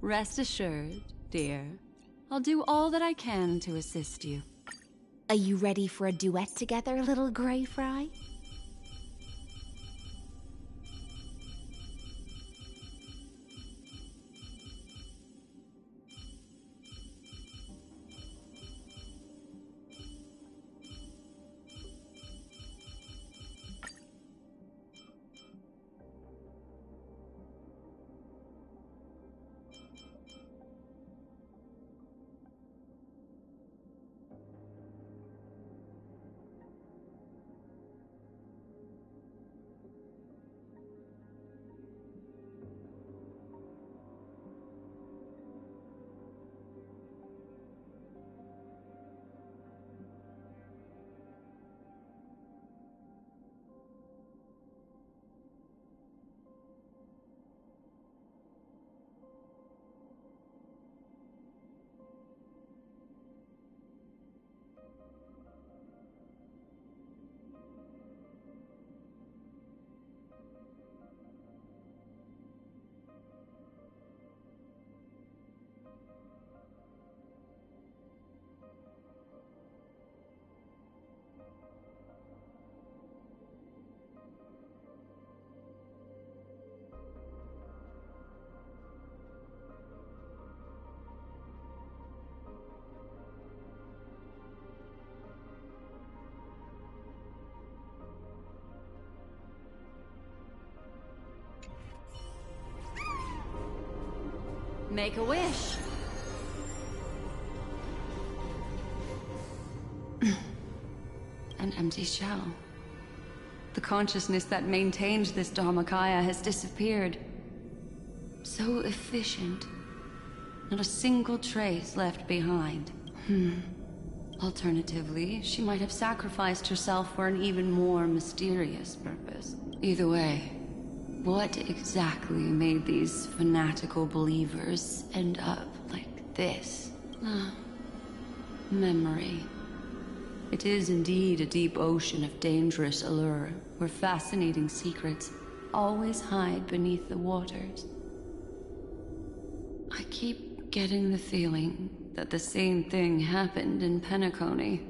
Rest assured, dear. I'll do all that I can to assist you. Are you ready for a duet together, little Grey Fry? Make a wish. An empty shell. The consciousness that maintained this Dharmakaya has disappeared. So efficient. Not a single trace left behind. Alternatively, she might have sacrificed herself for an even more mysterious purpose. Either way, what exactly made these fanatical believers end up like this? Memory. It is indeed a deep ocean of dangerous allure, where fascinating secrets always hide beneath the waters. I keep getting the feeling that the same thing happened in Penacony.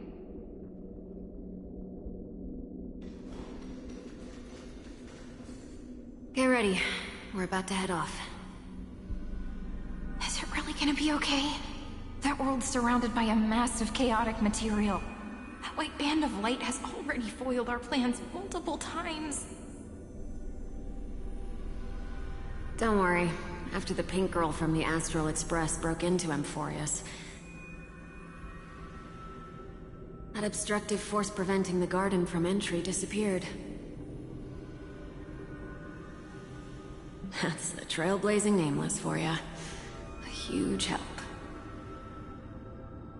Get ready. We're about to head off. Is it really gonna be okay? That world's surrounded by a massive chaotic material. That white band of light has already foiled our plans multiple times. Don't worry. After the pink girl from the Astral Express broke into Amphorius, that obstructive force preventing the garden from entry disappeared. That's the trailblazing nameless for ya. A huge help.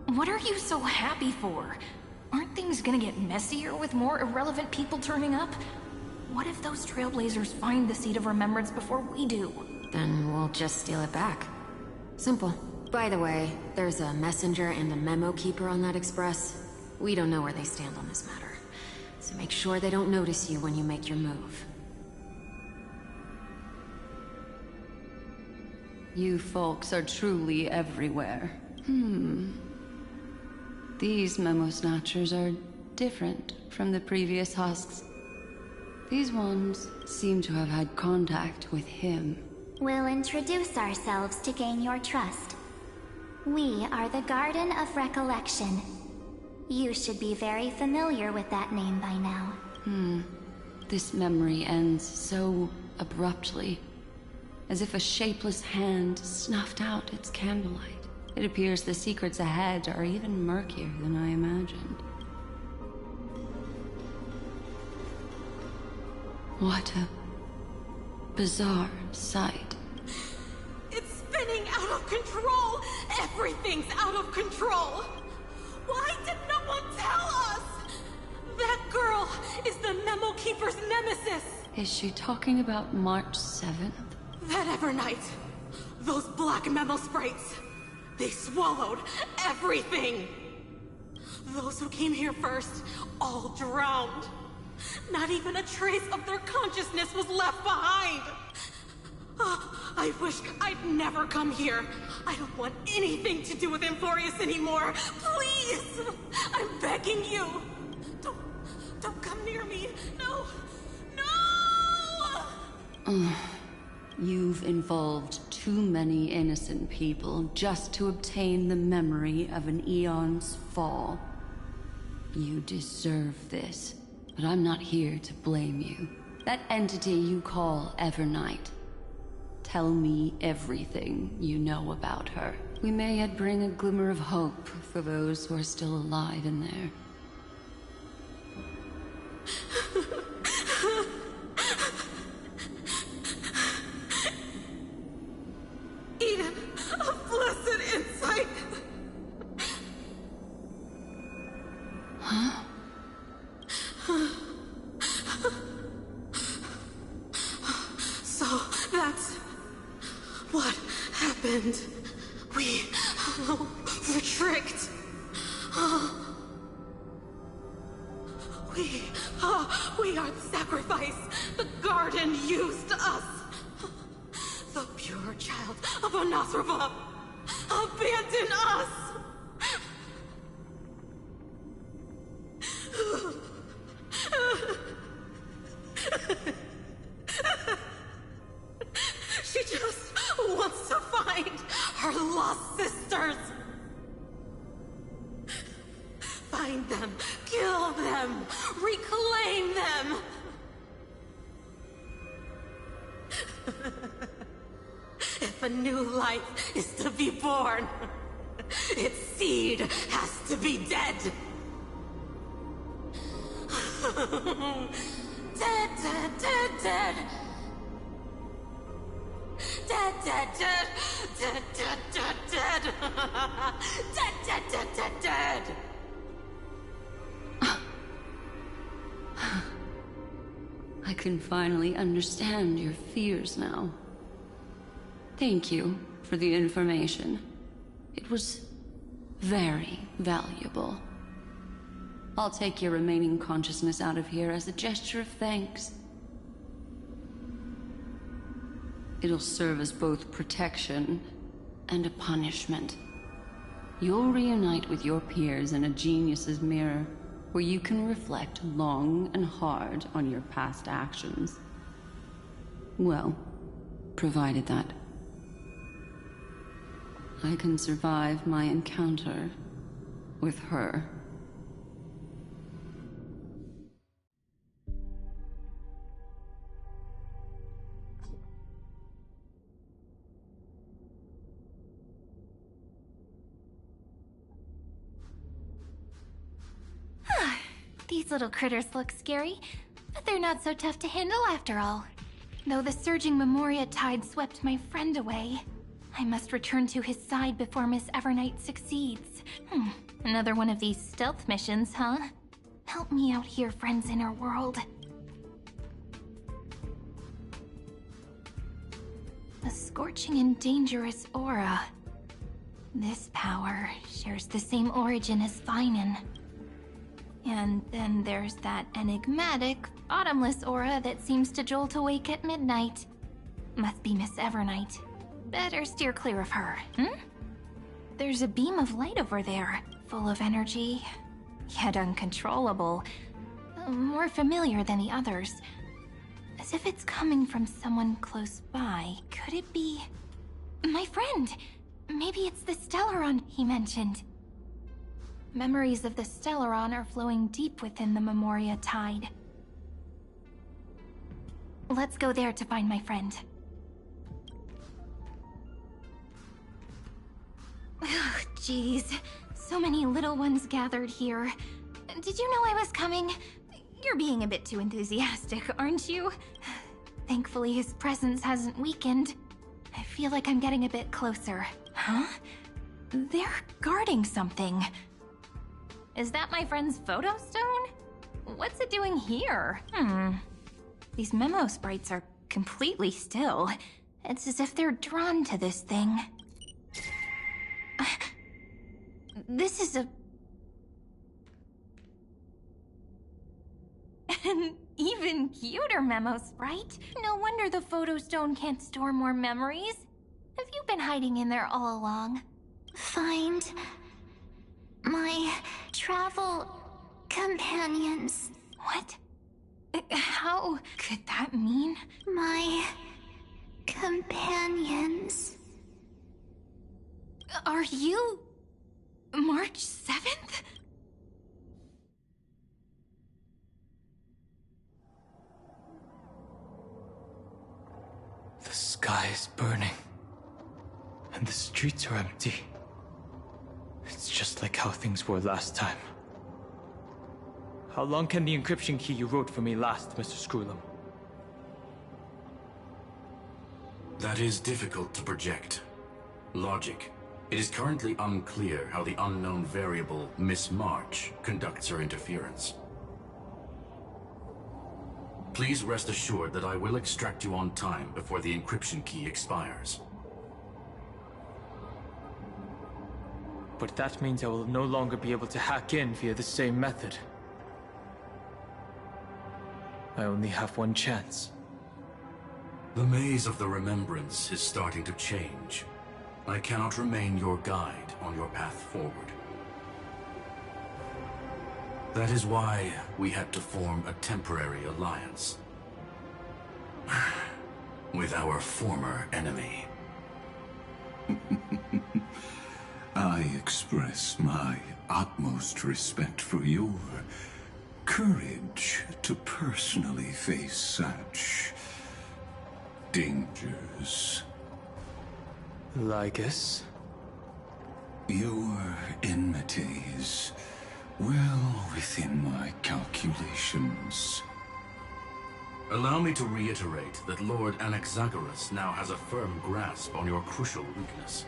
What are you so happy for? Aren't things gonna get messier with more irrelevant people turning up? What if those trailblazers find the Seat of Remembrance before we do? Then we'll just steal it back. Simple. By the way, there's a messenger and a memo keeper on that express. We don't know where they stand on this matter. So make sure they don't notice you when you make your move. You folks are truly everywhere. These memo snatchers are different from the previous husks. These ones seem to have had contact with him. We'll introduce ourselves to gain your trust. We are the Garden of Recollection. You should be very familiar with that name by now. This memory ends so abruptly, as if a shapeless hand snuffed out its candlelight. It appears the secrets ahead are even murkier than I imagined. What a bizarre sight. It's spinning out of control! Everything's out of control! Why did no one tell us? That girl is the Memo Keeper's nemesis! Is she talking about March 7th? That Evernight, those black memo sprites, they swallowed everything! Those who came here first, all drowned. Not even a trace of their consciousness was left behind! I wish I'd never come here. I don't want anything to do with Amphorius anymore. Please! I'm begging you. Don't come near me. No! No! You've involved too many innocent people just to obtain the memory of an eon's fall. You deserve this, but I'm not here to blame you. That entity you call Evernight. Tell me everything you know about her. We may yet bring a glimmer of hope for those who are still alive in there. Eden, a blessed insight! Huh? So, that's what happened. We were tricked. We are the sacrifice. The garden used us. The pure child of Anasrava abandoned us. She just wants to find her lost sisters. Find them, kill them, reclaim them. If a new life is to be born, its seed has to be dead. Dead, dead, dead, dead. Dead, dead, dead, dead, dead, dead, dead. Dead, dead, dead, dead, dead. I can finally understand your fears now. Thank you for the information. It was very valuable. I'll take your remaining consciousness out of here as a gesture of thanks. It'll serve as both protection and a punishment. You'll reunite with your peers in a genius's mirror, where you can reflect long and hard on your past actions. Well, provided that I can survive my encounter with her. These little critters look scary, but they're not so tough to handle after all. Though the surging Memoria tide swept my friend away, I must return to his side before Miss Evernight succeeds. Another one of these stealth missions, huh? Help me out here, friends inner world. A scorching and dangerous aura. This power shares the same origin as Finan. And then there's that enigmatic, bottomless aura that seems to jolt awake at midnight. Must be Miss Evernight. Better steer clear of her, There's a beam of light over there, full of energy, yet uncontrollable. More familiar than the others. As if it's coming from someone close by. Could it be... my friend? Maybe it's the Stellaron he mentioned. Memories of the Stellaron are flowing deep within the Memoria tide. Let's go there to find my friend. Jeez, so many little ones gathered here. Did you know I was coming? You're being a bit too enthusiastic, aren't you? Thankfully, his presence hasn't weakened. I feel like I'm getting a bit closer. Huh? They're guarding something. Is that my friend's photo stone? What's it doing here? These memo sprites are completely still. It's as if they're drawn to this thing. This is a... An even cuter memo sprite. No wonder the photo stone can't store more memories. Have you been hiding in there all along? Find my travel companions. What? How could that mean? My companions. Are you March 7th? The sky is burning, and the streets are empty. It's just like how things were last time. How long can the encryption key you wrote for me last, Mr. Screwlum? That is difficult to project. Logic. It is currently unclear how the unknown variable, Miss March, conducts her interference. Please rest assured that I will extract you on time before the encryption key expires. But that means I will no longer be able to hack in via the same method. I only have one chance. The maze of the Remembrance is starting to change. I cannot remain your guide on your path forward. That is why we had to form a temporary alliance with our former enemy. I express my utmost respect for your courage to personally face such dangers. Lygus? Your enmity is well within my calculations. Allow me to reiterate that Lord Anaxagoras now has a firm grasp on your crucial weakness.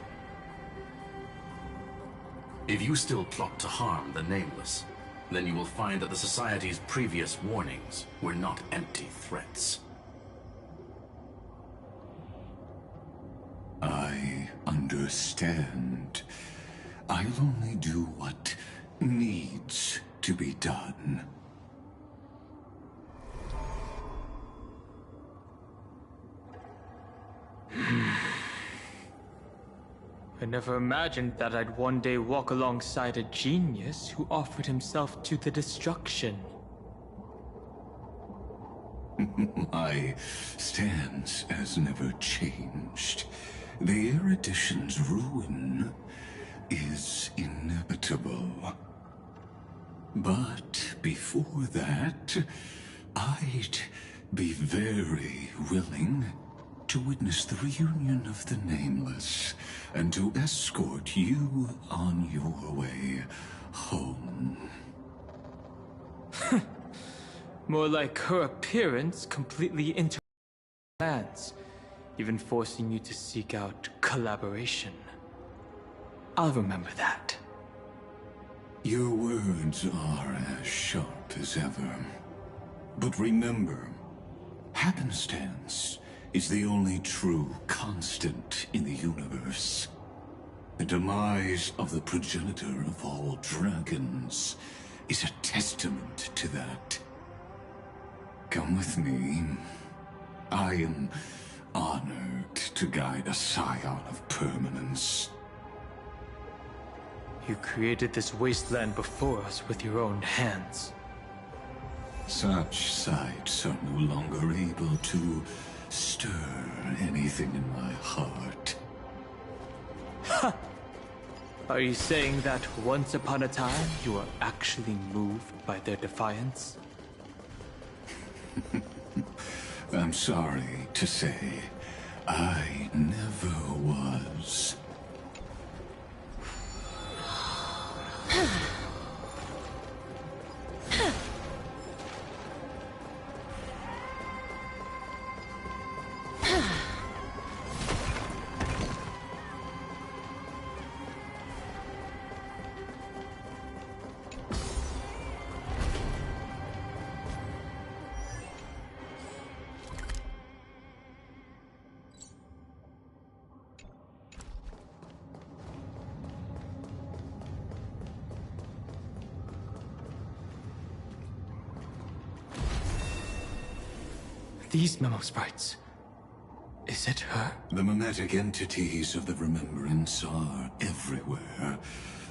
If you still plot to harm the Nameless, then you will find that the Society's previous warnings were not empty threats. I understand. I'll only do what needs to be done. I never imagined that I'd one day walk alongside a genius who offered himself to the destruction. My stance has never changed. The erudition's ruin is inevitable. But before that, I'd be very willing to witness the reunion of the Nameless and to escort you on your way home. More like her appearance completely interrupted plans, even forcing you to seek out collaboration. I'll remember that. Your words are as sharp as ever. But remember, happenstance is the only true constant in the universe. The demise of the progenitor of all dragons is a testament to that. Come with me. I am honored to guide a scion of permanence. You created this wasteland before us with your own hands. Such sights are no longer able to stir anything in my heart. Ha! Are you saying that once upon a time you were actually moved by their defiance? I'm sorry to say, I never was. these memo sprites? Is it her? The mimetic entities of the Remembrance are everywhere.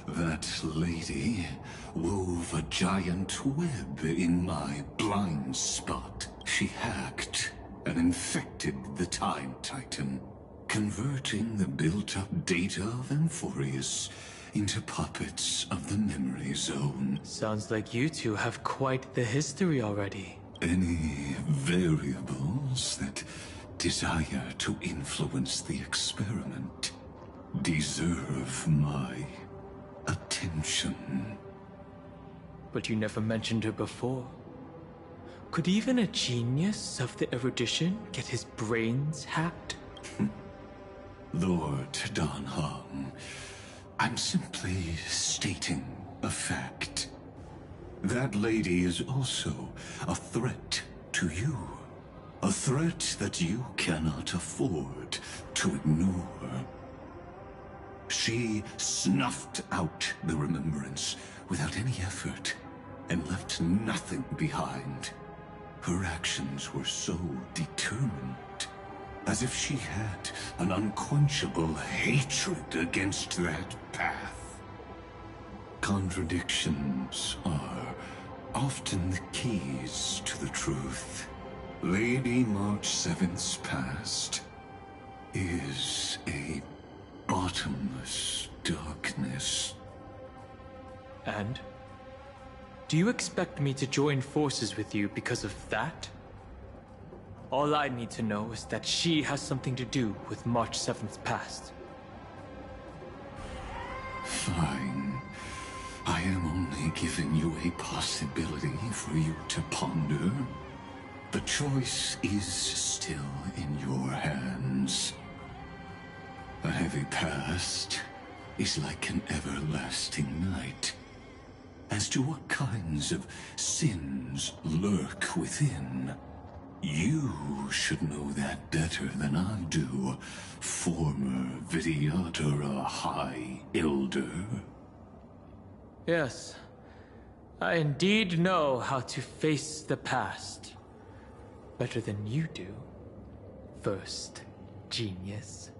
That lady wove a giant web in my blind spot. She hacked and infected the Time Titan, converting the built-up data of Amphorius into puppets of the Memory Zone. Sounds like you two have quite the history already. Any variables that desire to influence the experiment deserve my attention. But you never mentioned her before. Could even a genius of the erudition get his brains hacked? Lord Dan Heng, I'm simply stating a fact. That lady is also a threat to you. A threat that you cannot afford to ignore. She snuffed out the Remembrance without any effort and left nothing behind. Her actions were so determined, as if she had an unquenchable hatred against that path. Contradictions are often the keys to the truth. Lady March 7th's past is a bottomless darkness. And? Do you expect me to join forces with you because of that? All I need to know is that she has something to do with March 7th's past. Fine. I am only giving you a possibility for you to ponder. The choice is still in your hands. A heavy past is like an everlasting night. As to what kinds of sins lurk within, you should know that better than I do, former Vidyadhara High Elder. Yes, I indeed know how to face the past. Better than you do, first genius.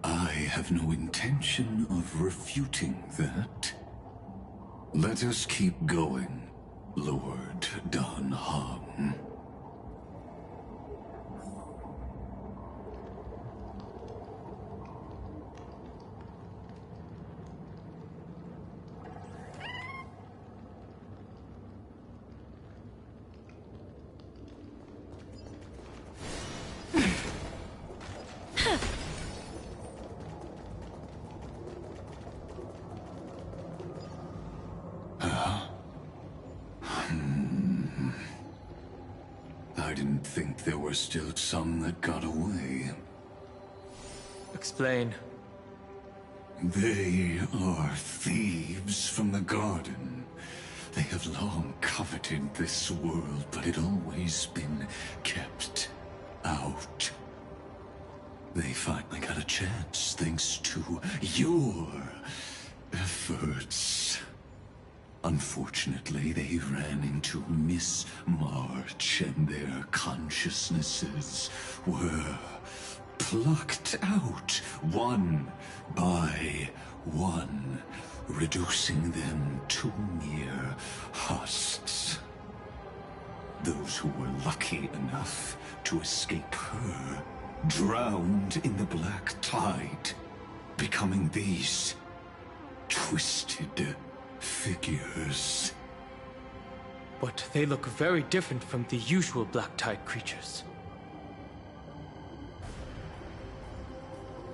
I have no intention of refuting that. Let us keep going, Lord Dan Heng. I didn't think there were still some that got away. Explain. They are thieves from the garden. They have long coveted this world, but it always been kept out. They finally got a chance thanks to your efforts. Unfortunately, they ran into Miss March, and their consciousnesses were plucked out one by one, reducing them to mere husks. Those who were lucky enough to escape her drowned in the black tide, becoming these twisted figures. But they look very different from the usual Black Tide creatures.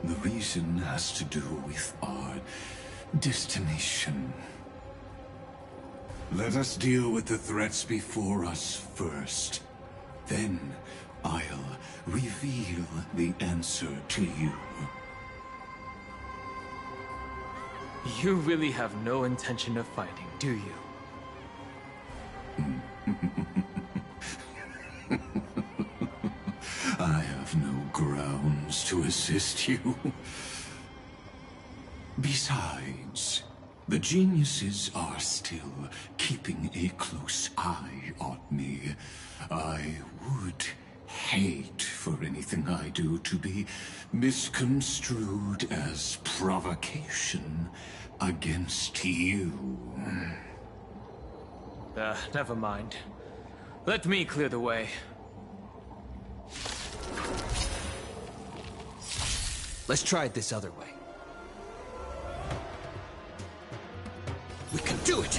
The reason has to do with our destination. Let us deal with the threats before us first. Then I'll reveal the answer to you. You really have no intention of fighting, do you? I have no grounds to assist you. Besides, the geniuses are still keeping a close eye on me. I would hate for anything I do to be misconstrued as provocation against you. Never mind. Let me clear the way. Let's try it this other way. We can do it!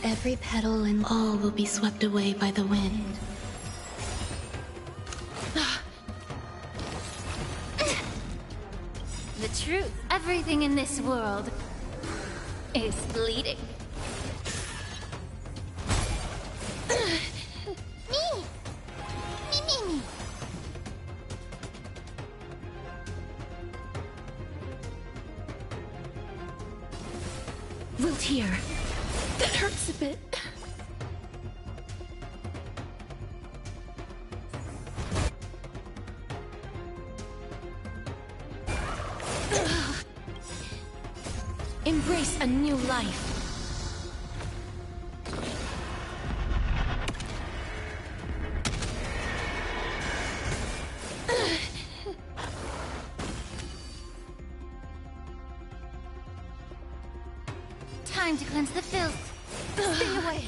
Every petal and all will be swept away by the wind. The truth. Everything in this world is bleeding. Me! Me. Wilt here. That hurts a bit. Embrace a new life. Time to cleanse the filth. Stay away.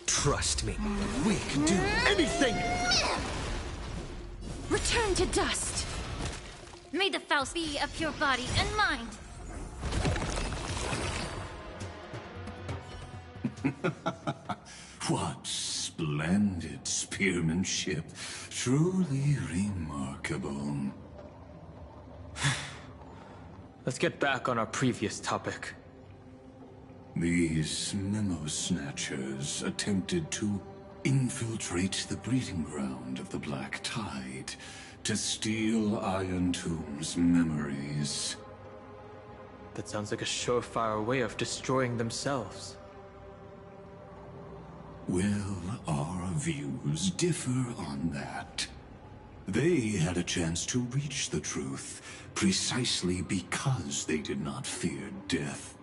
Trust me, we can do anything! Return to dust. May the Faust be of pure body and mind. What splendid spearmanship. Truly remarkable. Let's get back on our previous topic. These memo snatchers attempted to infiltrate the breeding ground of the Black Tide to steal Iron Tomb's memories. That sounds like a surefire way of destroying themselves. Well, our views differ on that. They had a chance to reach the truth precisely because they did not fear death.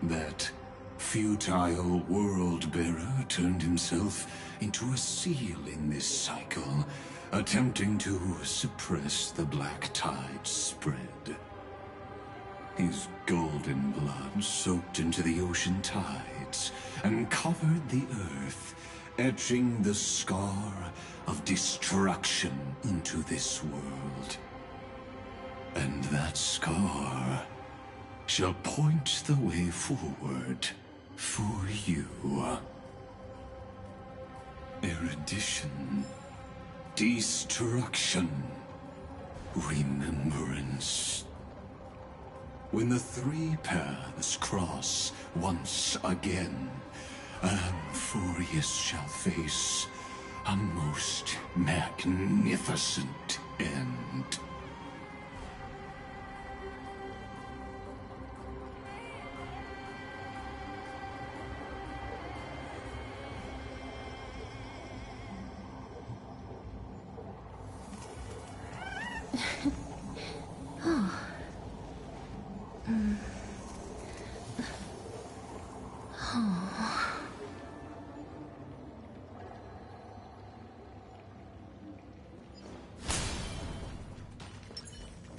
That futile world-bearer turned himself into a seal in this cycle, attempting to suppress the Black Tide's spread. His golden blood soaked into the ocean tides and covered the earth, etching the scar of destruction into this world. And that scar shall point the way forward for you. Erudition, destruction, remembrance. When the three paths cross once again, Amphorius shall face a most magnificent end.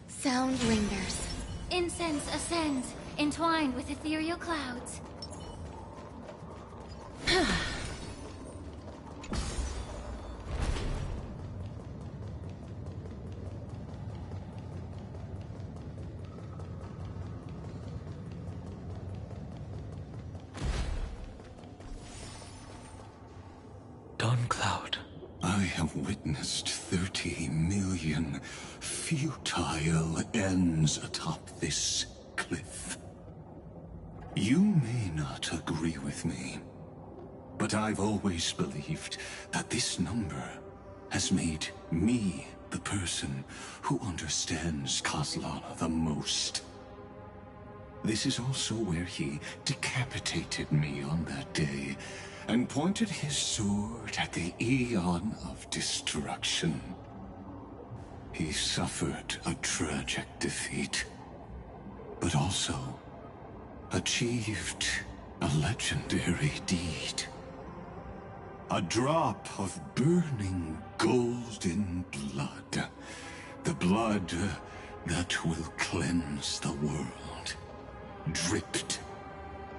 Sound lingers. Incense ascends, entwined with ethereal clouds. Dawncloud. I have witnessed 30 million futile ends atop this cliff. You may not agree with me, but I've always believed that this number has made me the person who understands Kozlana the most. This is also where he decapitated me on that day, and pointed his sword at the Eon of Destruction. He suffered a tragic defeat, but also achieved a legendary deed. A drop of burning golden blood. The blood that will cleanse the world. Dripped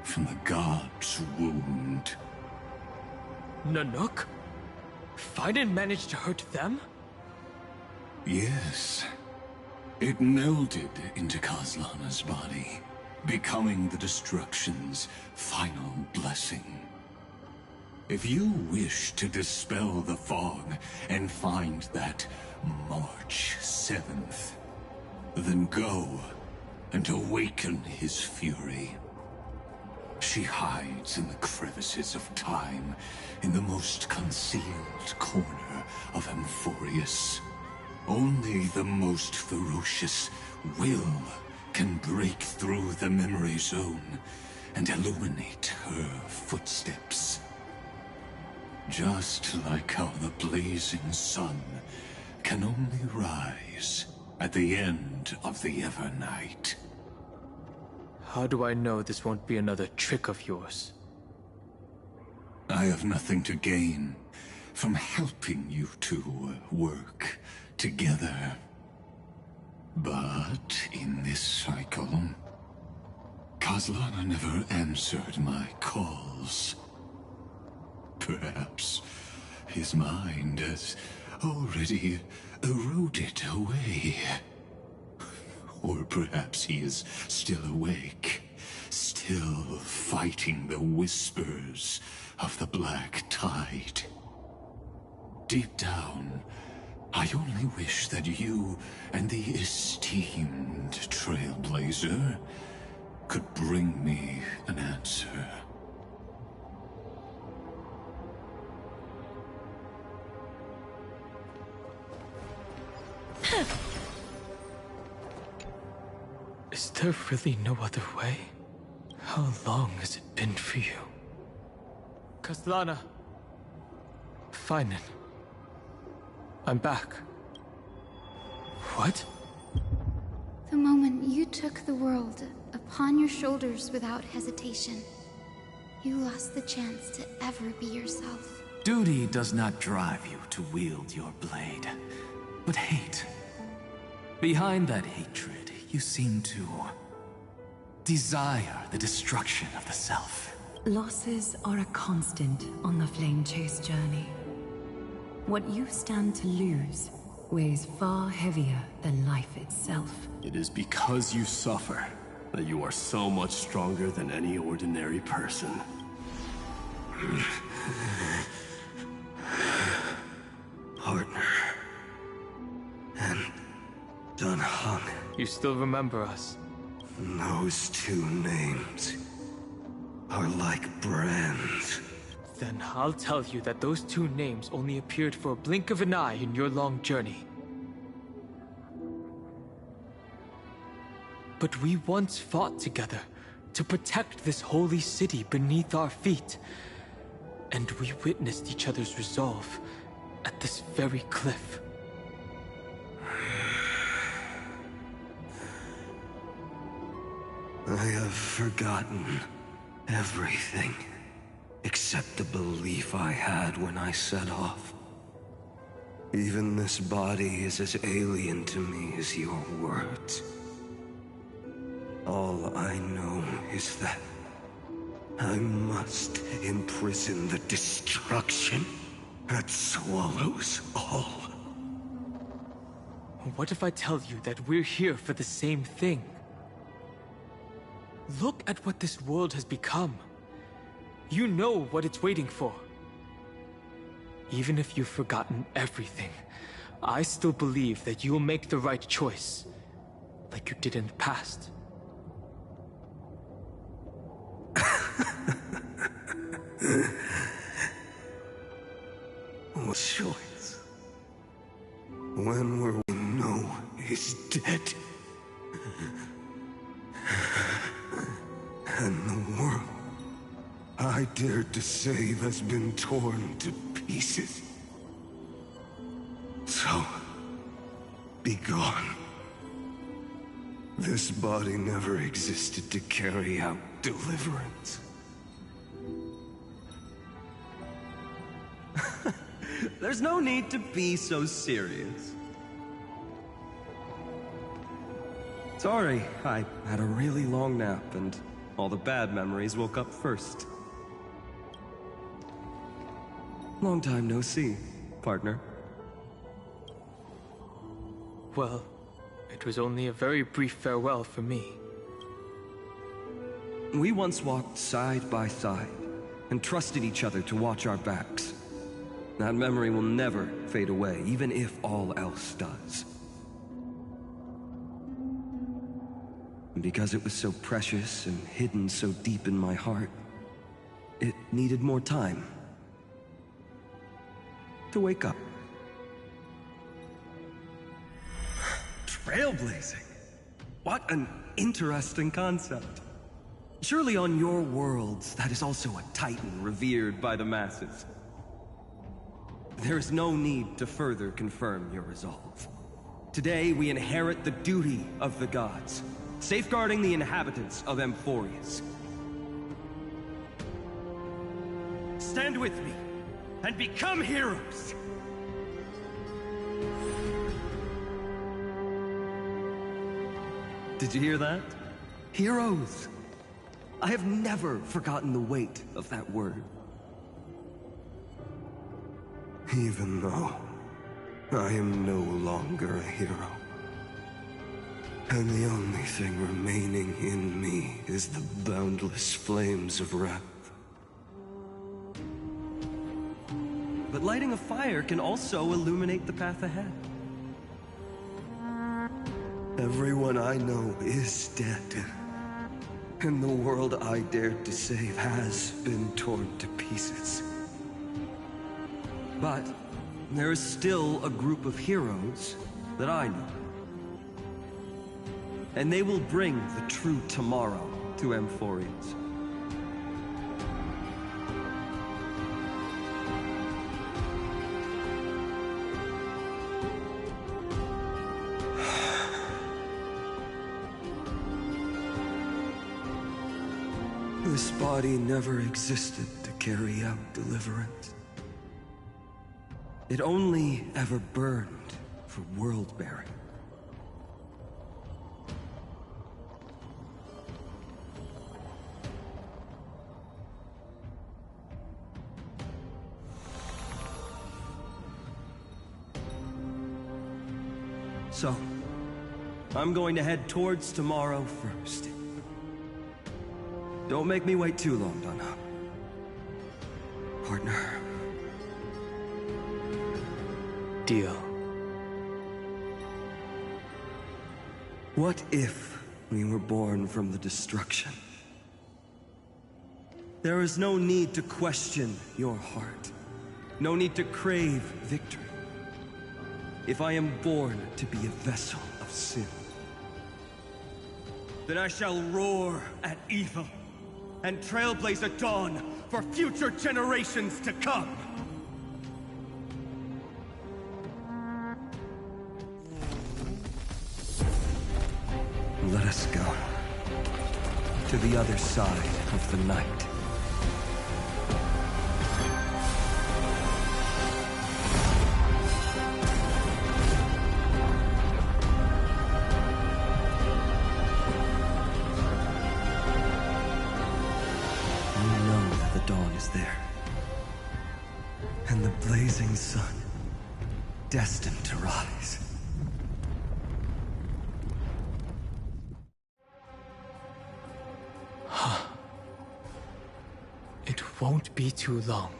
from the god's wound. Nanook? Fiden managed to hurt them? Yes. It melded into Kaslana's body, becoming the Destruction's final blessing. If you wish to dispel the fog and find that March 7th, then go and awaken his fury. She hides in the crevices of time, in the most concealed corner of Amphorius. Only the most ferocious will can break through the memory zone and illuminate her footsteps. Just like how the blazing sun can only rise at the end of the Evernight. How do I know this won't be another trick of yours? I have nothing to gain from helping you two work together. But in this cycle, Kaslana never answered my calls. Perhaps his mind has already eroded away. Or perhaps he is still awake, still fighting the whispers of the Black Tide. Deep down, I only wish that you and the esteemed Trailblazer could bring me an answer. Is there really no other way? How long has it been for you? Kaslana. Finen. I'm back. What? The moment you took the world upon your shoulders without hesitation, you lost the chance to ever be yourself. Duty does not drive you to wield your blade, but hate. Behind that hatred, you seem to desire the destruction of the self. Losses are a constant on the Flame Chase journey. What you stand to lose weighs far heavier than life itself. It is because you suffer that you are so much stronger than any ordinary person. Partner. And Dan Heng. You still remember us? Those two names are like brands. Then I'll tell you that those two names only appeared for a blink of an eye in your long journey. But we once fought together to protect this holy city beneath our feet. And we witnessed each other's resolve at this very cliff. I have forgotten everything, except the belief I had when I set off. Even this body is as alien to me as your words. All I know is that I must imprison the destruction that swallows all. What if I tell you that we're here for the same thing? Look at what this world has become. You know what it's waiting for. Even if you've forgotten everything, I still believe that you'll make the right choice, like you did in the past. What choice? When will we know he's dead? And the world I dared to save has been torn to pieces. So, be gone. This body never existed to carry out deliverance. There's no need to be so serious. Sorry, I had a really long nap, and all the bad memories woke up first. Long time no see, partner. Well, it was only a very brief farewell for me. We once walked side by side, and trusted each other to watch our backs. That memory will never fade away, even if all else does. And because it was so precious and hidden so deep in my heart, it needed more time to wake up. Trailblazing? What an interesting concept. Surely on your worlds, that is also a titan revered by the masses. There is no need to further confirm your resolve. Today, we inherit the duty of the gods, safeguarding the inhabitants of Emphorius. Stand with me, and become heroes! Did you hear that? Heroes! I have never forgotten the weight of that word. Even though I am no longer a hero. And the only thing remaining in me is the boundless flames of wrath. But lighting a fire can also illuminate the path ahead. Everyone I know is dead. And the world I dared to save has been torn to pieces. But there is still a group of heroes that I know. And they will bring the true tomorrow to Emphorius. This body never existed to carry out deliverance. It only ever burned for world-bearing. So, I'm going to head towards tomorrow first. Don't make me wait too long, Donna. Partner. Deal. What if we were born from the destruction? There is no need to question your heart. No need to crave victory. If I am born to be a vessel of sin, then I shall roar at evil and trailblaze a dawn for future generations to come. Let us go to the other side of the night. You know that the dawn is there, and the blazing sun destined to rise. It won't be too long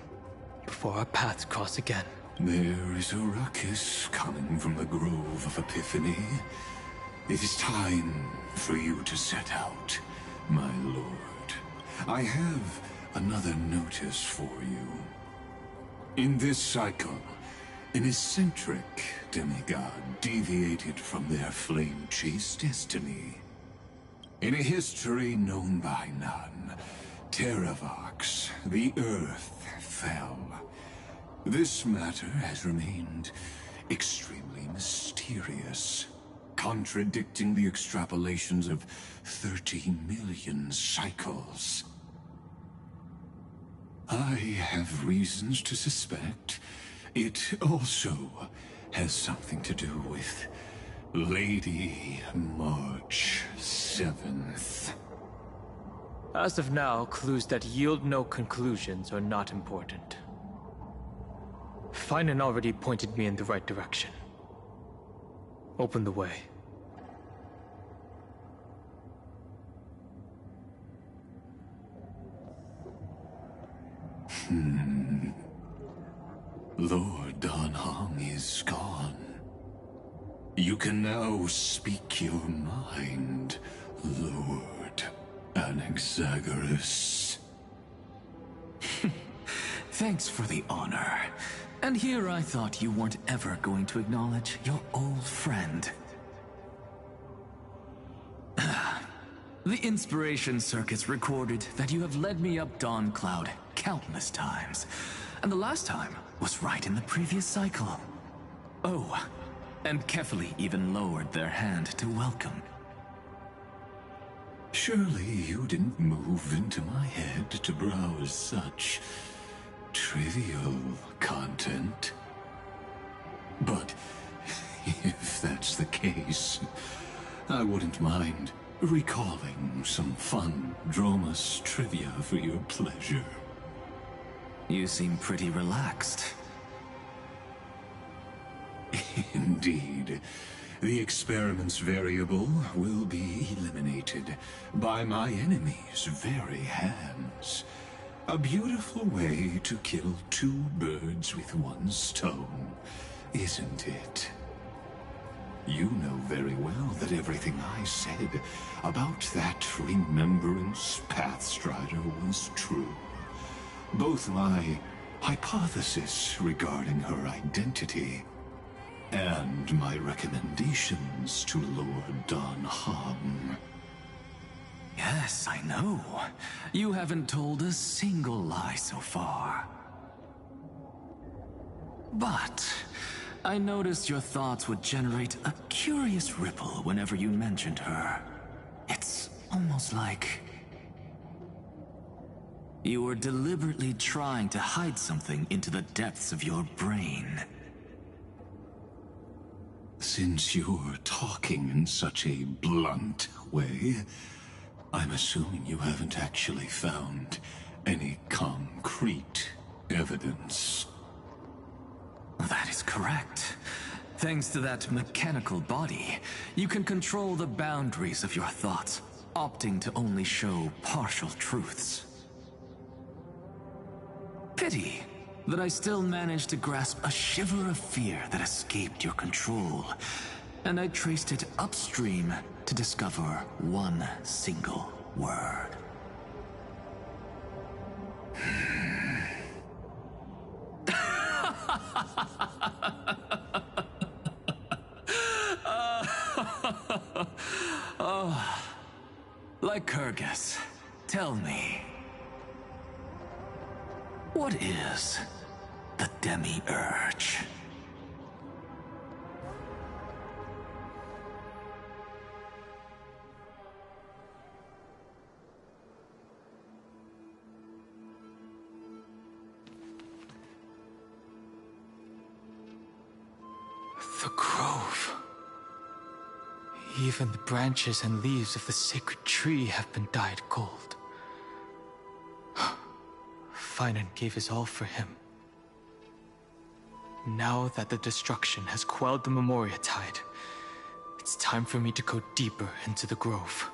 before our paths cross again. There is a ruckus coming from the Grove of Epiphany. It is time for you to set out, my lord. I have another notice for you. In this cycle, an eccentric demigod deviated from their flame-chased destiny. In a history known by none, Terravok equinox, the Earth fell. This matter has remained extremely mysterious, contradicting the extrapolations of 30 million cycles. I have reasons to suspect it also has something to do with Lady March 7th. As of now, clues that yield no conclusions are not important. Finan already pointed me in the right direction. Open the way. Lord Dan Heng is gone. You can now speak your mind, Lord Anaxagoras. Thanks for the honor. And here I thought you weren't ever going to acknowledge your old friend. The Inspiration Circuits recorded that you have led me up Dawn Cloud countless times. And the last time was right in the previous cycle. Oh, and Kefali even lowered their hand to welcome. Surely you didn't move into my head to browse such trivial content. But if that's the case, I wouldn't mind recalling some fun Dromus trivia for your pleasure. You seem pretty relaxed. Indeed. The experiment's variable will be eliminated by my enemy's very hands. A beautiful way to kill two birds with one stone, isn't it? You know very well that everything I said about that Remembrance Pathstrider was true. Both my hypothesis regarding her identity and my recommendations to Lord Dan Heng. Yes, I know. You haven't told a single lie so far. But I noticed your thoughts would generate a curious ripple whenever you mentioned her. It's almost like you were deliberately trying to hide something into the depths of your brain. Since you're talking in such a blunt way, I'm assuming you haven't actually found any concrete evidence. That is correct. Thanks to that mechanical body, you can control the boundaries of your thoughts, opting to only show partial truths. Pity that I still managed to grasp a shiver of fear that escaped your control, and I traced it upstream to discover one single word. Oh, Lycurgus, tell me, what is the Demi-Urge? The grove. Even the branches and leaves of the sacred tree have been dyed gold. Finan gave his all for him. Now that the destruction has quelled the Memoria Tide, it's time for me to go deeper into the grove.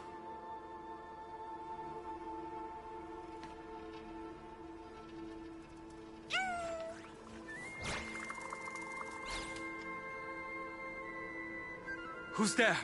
Who's there?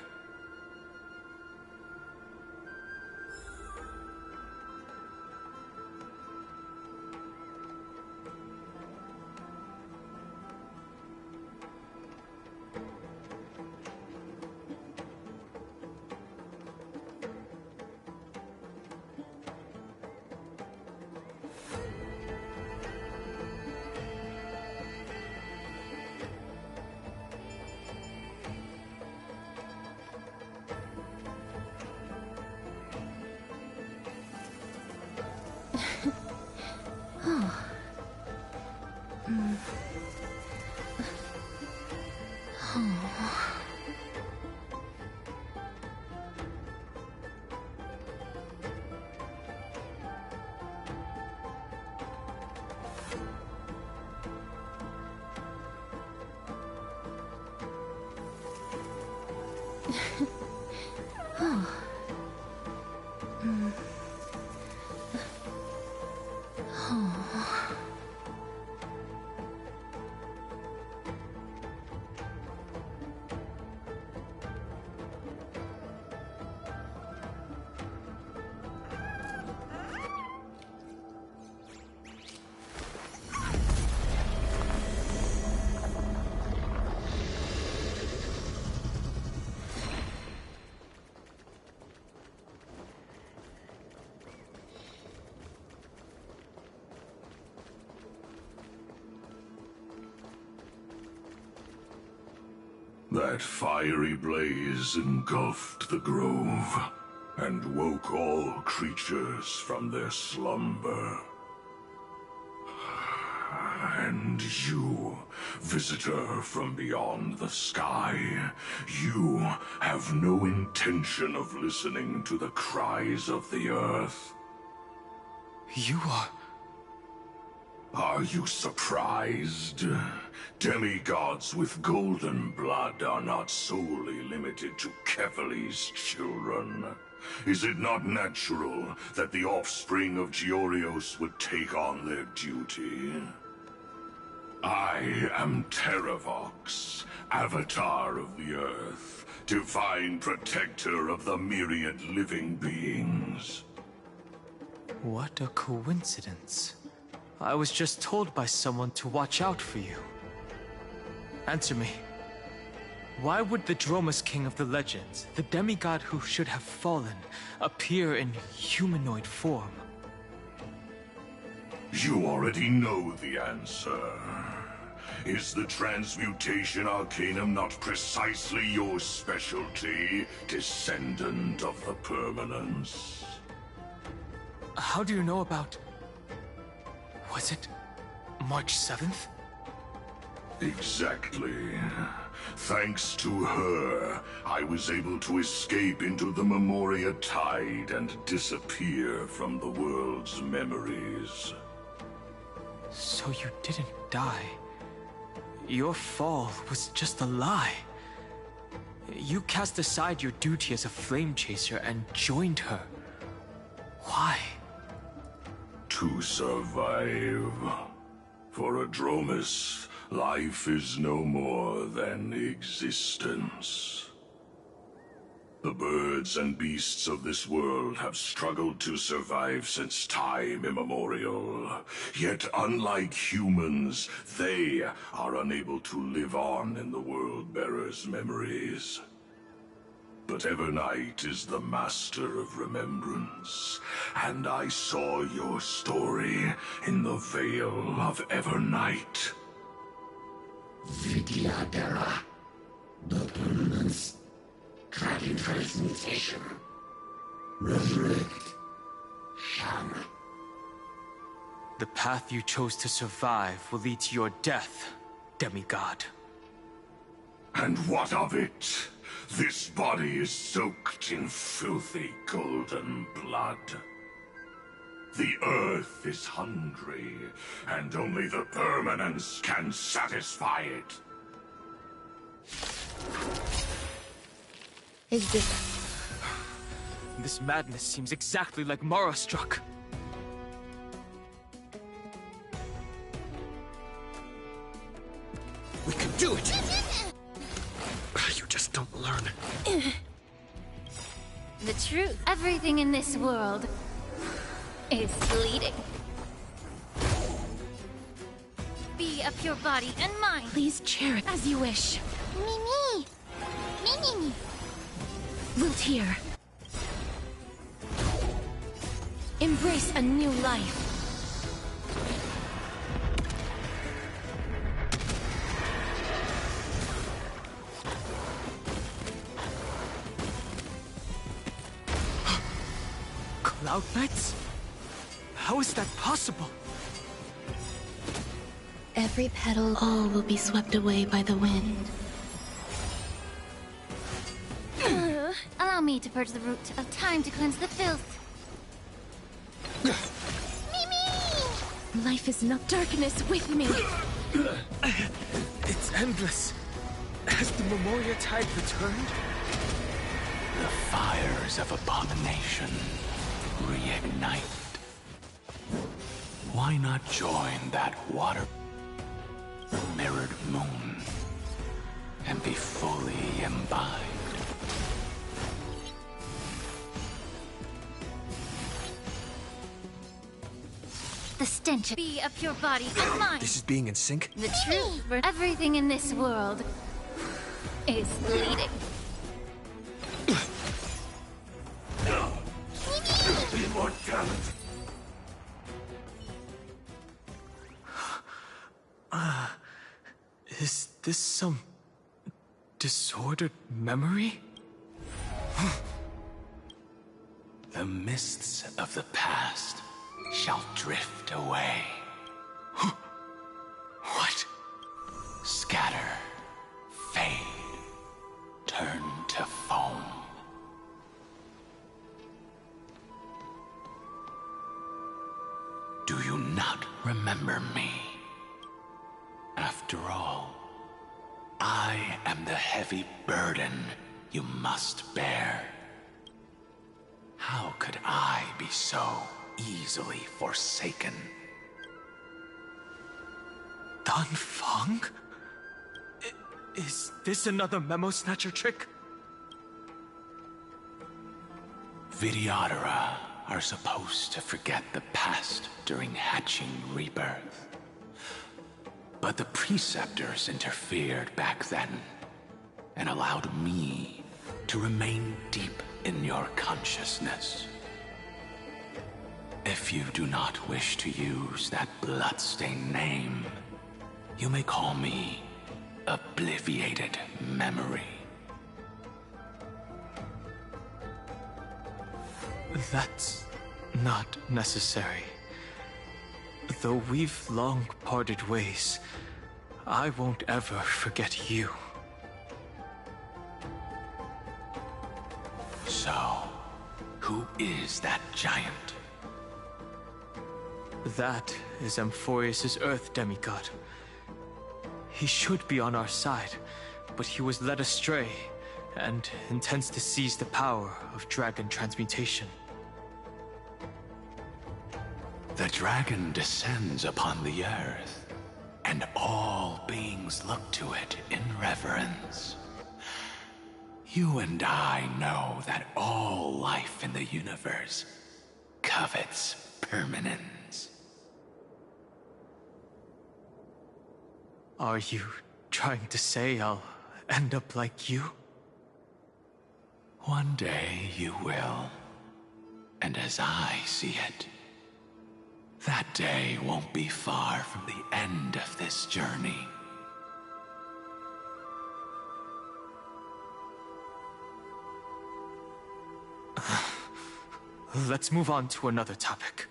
That fiery blaze engulfed the grove and woke all creatures from their slumber. And you, visitor from beyond the sky, you have no intention of listening to the cries of the earth. You are... Are you surprised? Demigods with golden blood are not solely limited to Kefali's children. Is it not natural that the offspring of Georios would take on their duty? I am Terravox, Avatar of the Earth, divine protector of the myriad living beings. What a coincidence. I was just told by someone to watch out for you. Answer me. Why would the Dromus King of the legends, the demigod who should have fallen, appear in humanoid form? You already know the answer. Is the Transmutation Arcanum not precisely your specialty, descendant of the Permanence? How do you know about... Was it March 7th? Exactly. Thanks to her, I was able to escape into the Memoria Tide and disappear from the world's memories. So you didn't die. Your fall was just a lie. You cast aside your duty as a flame chaser and joined her. Why? To survive. For a Dromus, life is no more than existence. The birds and beasts of this world have struggled to survive since time immemorial. Yet unlike humans, they are unable to live on in the World-Bearer's memories. But Evernight is the master of remembrance, and I saw your story in the Veil of Evernight. Vidyadhara, the Permanence, Dragon Transmutation, Resurrect, Sham. The path you chose to survive will lead to your death, demigod. And what of it? This body is soaked in filthy golden blood. The Earth is hungry, and only the Permanence can satisfy it. Is this madness seems exactly like Mara struck. We can do it! You just don't learn. The truth. Everything in this world is fleeting. Be of your body and mind. Please chair it as you wish. Me. Wiltir. Embrace a new life. Cloud Knights? How is that possible? every petal, all will be swept away by the wind. Allow me to purge the root of time to cleanse the filth. Mimi! Life is not darkness with me. It's endless. Has the Memoria tide returned? The fires of abomination reignite. Why not join that water mirrored moon and be fully imbibed? The stench be a pure body of mine. This is being in sync? The truth for everything in this world is bleeding. Immortality. Is this some disordered memory? The mists of the past shall drift away. What? Scatter, fade, turn to foam. Do you not remember me? After all, I am the heavy burden you must bear. How could I be so easily forsaken? Dan Feng? Is this another Memo Snatcher trick? Vidyadhara are supposed to forget the past during hatching rebirth. But the Preceptors interfered back then and allowed me to remain deep in your consciousness. If you do not wish to use that bloodstained name, you may call me Obliviated Memory. That's not necessary. Though we've long parted ways, I won't ever forget you. So, who is that giant? That is Amphorius' Earth demigod. He should be on our side, but he was led astray and intends to seize the power of dragon transmutation. The dragon descends upon the earth, and all beings look to it in reverence. You and I know that all life in the universe covets permanence. Are you trying to say I'll end up like you? One day you will. And as I see it, that day won't be far from the end of this journey. Let's move on to another topic.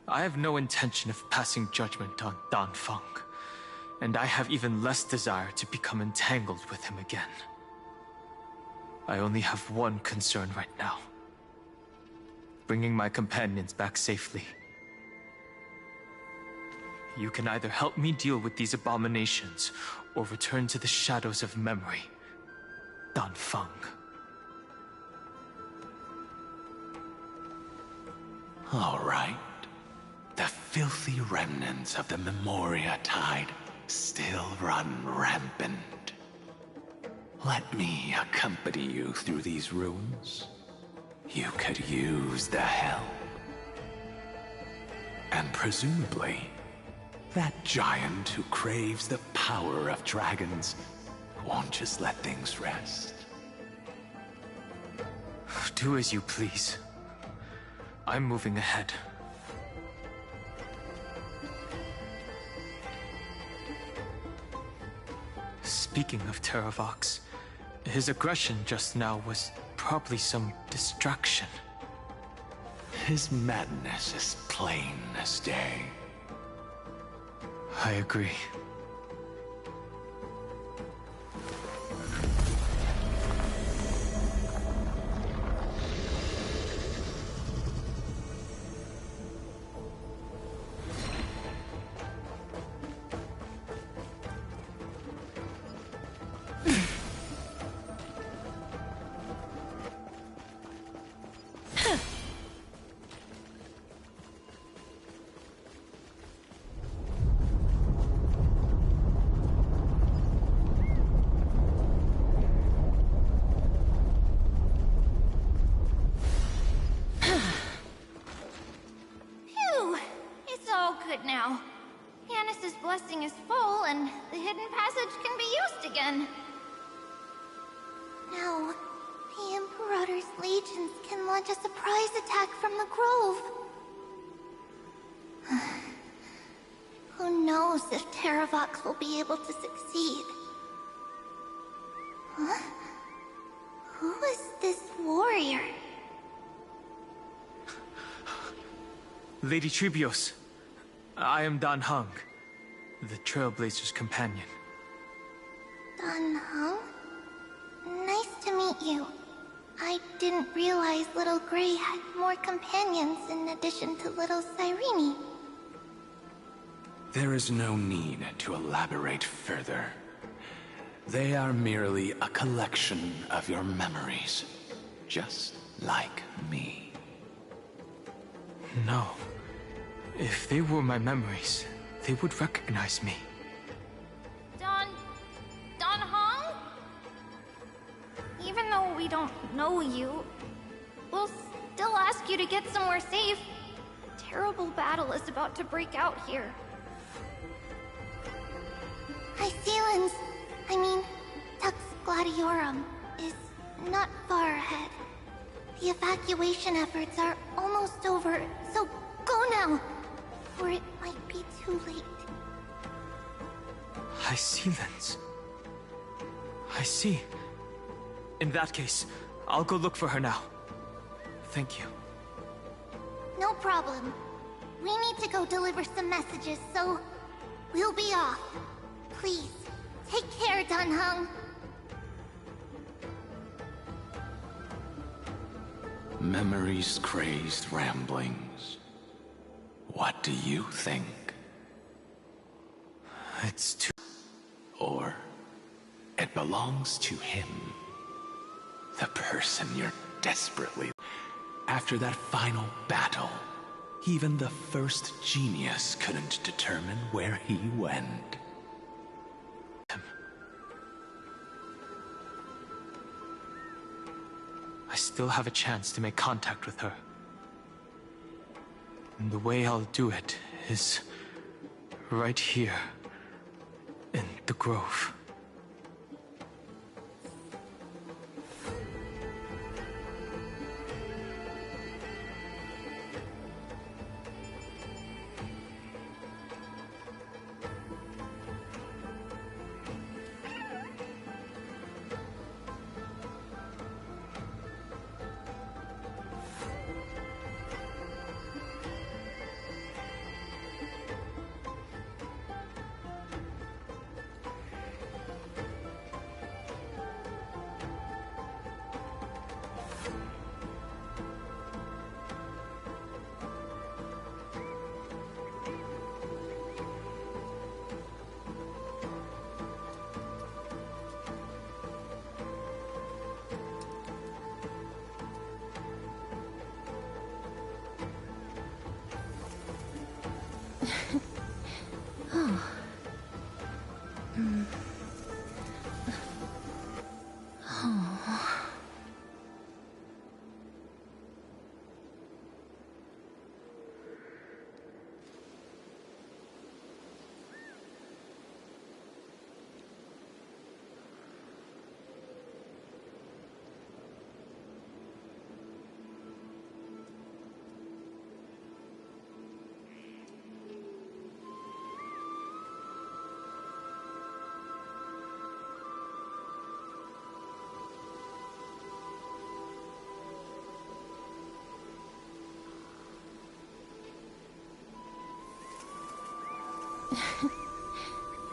I have no intention of passing judgment on Dan Feng, and I have even less desire to become entangled with him again. I only have one concern right now: bringing my companions back safely. You can either help me deal with these abominations, or return to the shadows of memory. Dan Feng. All right. The filthy remnants of the Memoria Tide still run rampant. Let me accompany you through these ruins. You could use the help. And presumably, that giant who craves the power of dragons won't just let things rest. Do as you please. I'm moving ahead. Speaking of Terravox, his aggression just now was probably some distraction. His madness is plain as day. I agree. Now, Yanis's blessing is full, and the hidden passage can be used again. Now, the Imperator's legions can launch a surprise attack from the grove. Who knows if Terravox will be able to succeed? Huh? Who is this warrior? Lady Trebios. I am Dan Heng, the Trailblazer's companion. Dan Heng? Nice to meet you. I didn't realize Little Gray had more companions in addition to Little Cyrene. There is no need to elaborate further. They are merely a collection of your memories, just like me. No. If they were my memories, they would recognize me. Dan Heng? Even though we don't know you, we'll still ask you to get somewhere safe. A terrible battle is about to break out here. Iceland's, Tux Gladiorum, is not far ahead. The evacuation efforts are almost over, so go now! Or it might be too late. Iceland's. I see. In that case, I'll go look for her now. Thank you. No problem. We need to go deliver some messages, so we'll be off. Please, take care, Dan Heng. Memories crazed ramblings. What do you think? It's too... Or it belongs to him. The person you're desperately... After that final battle, even the first genius couldn't determine where he went. I still have a chance to make contact with her. And the way I'll do it is right here in the grove.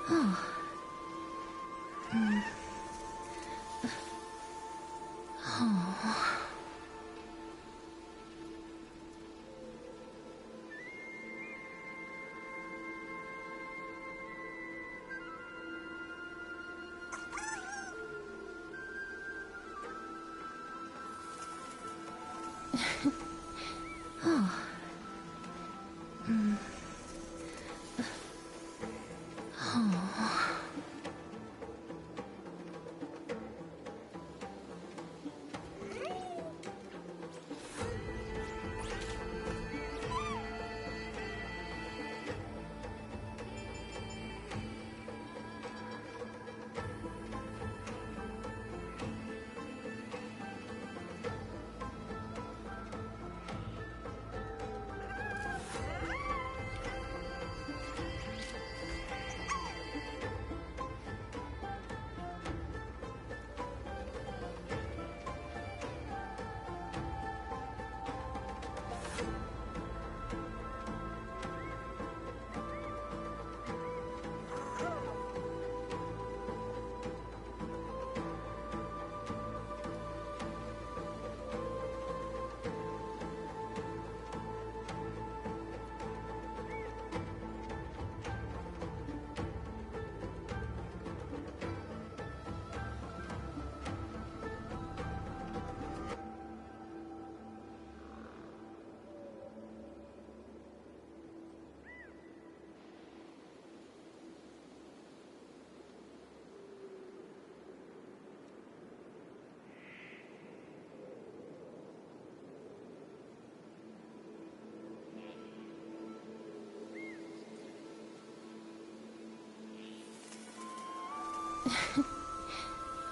Oh. Oh. Oh. Oh.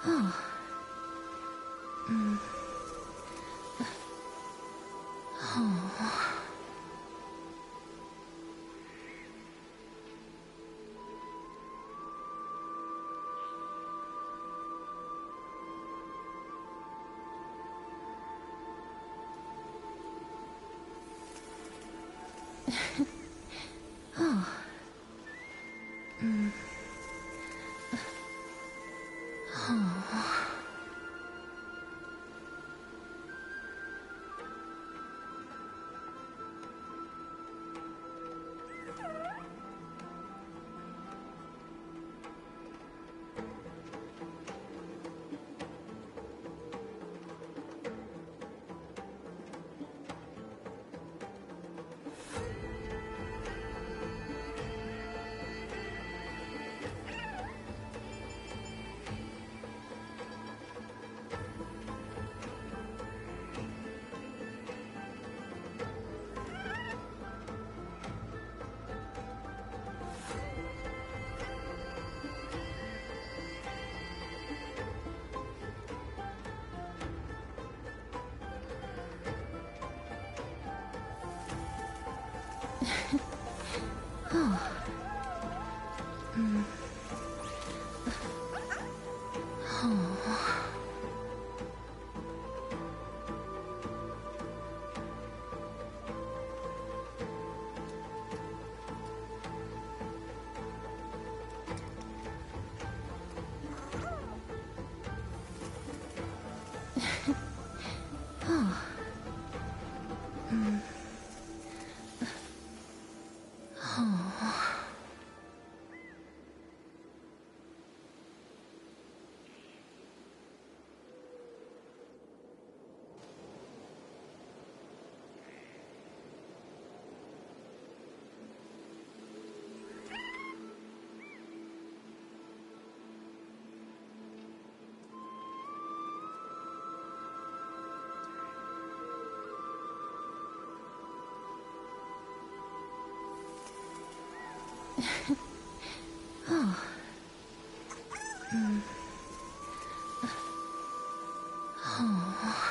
Oh. Oh. Oh. Oh. Oh. Oh. Oh. Oh. Oh. Oh.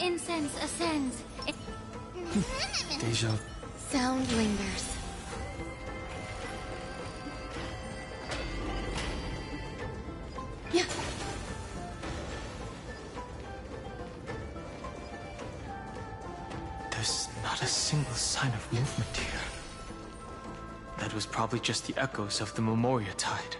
incense ascends. Deja. Sound lingers. Yeah. There's not a single sign of movement here. That was probably just the echoes of the Memoria Tide.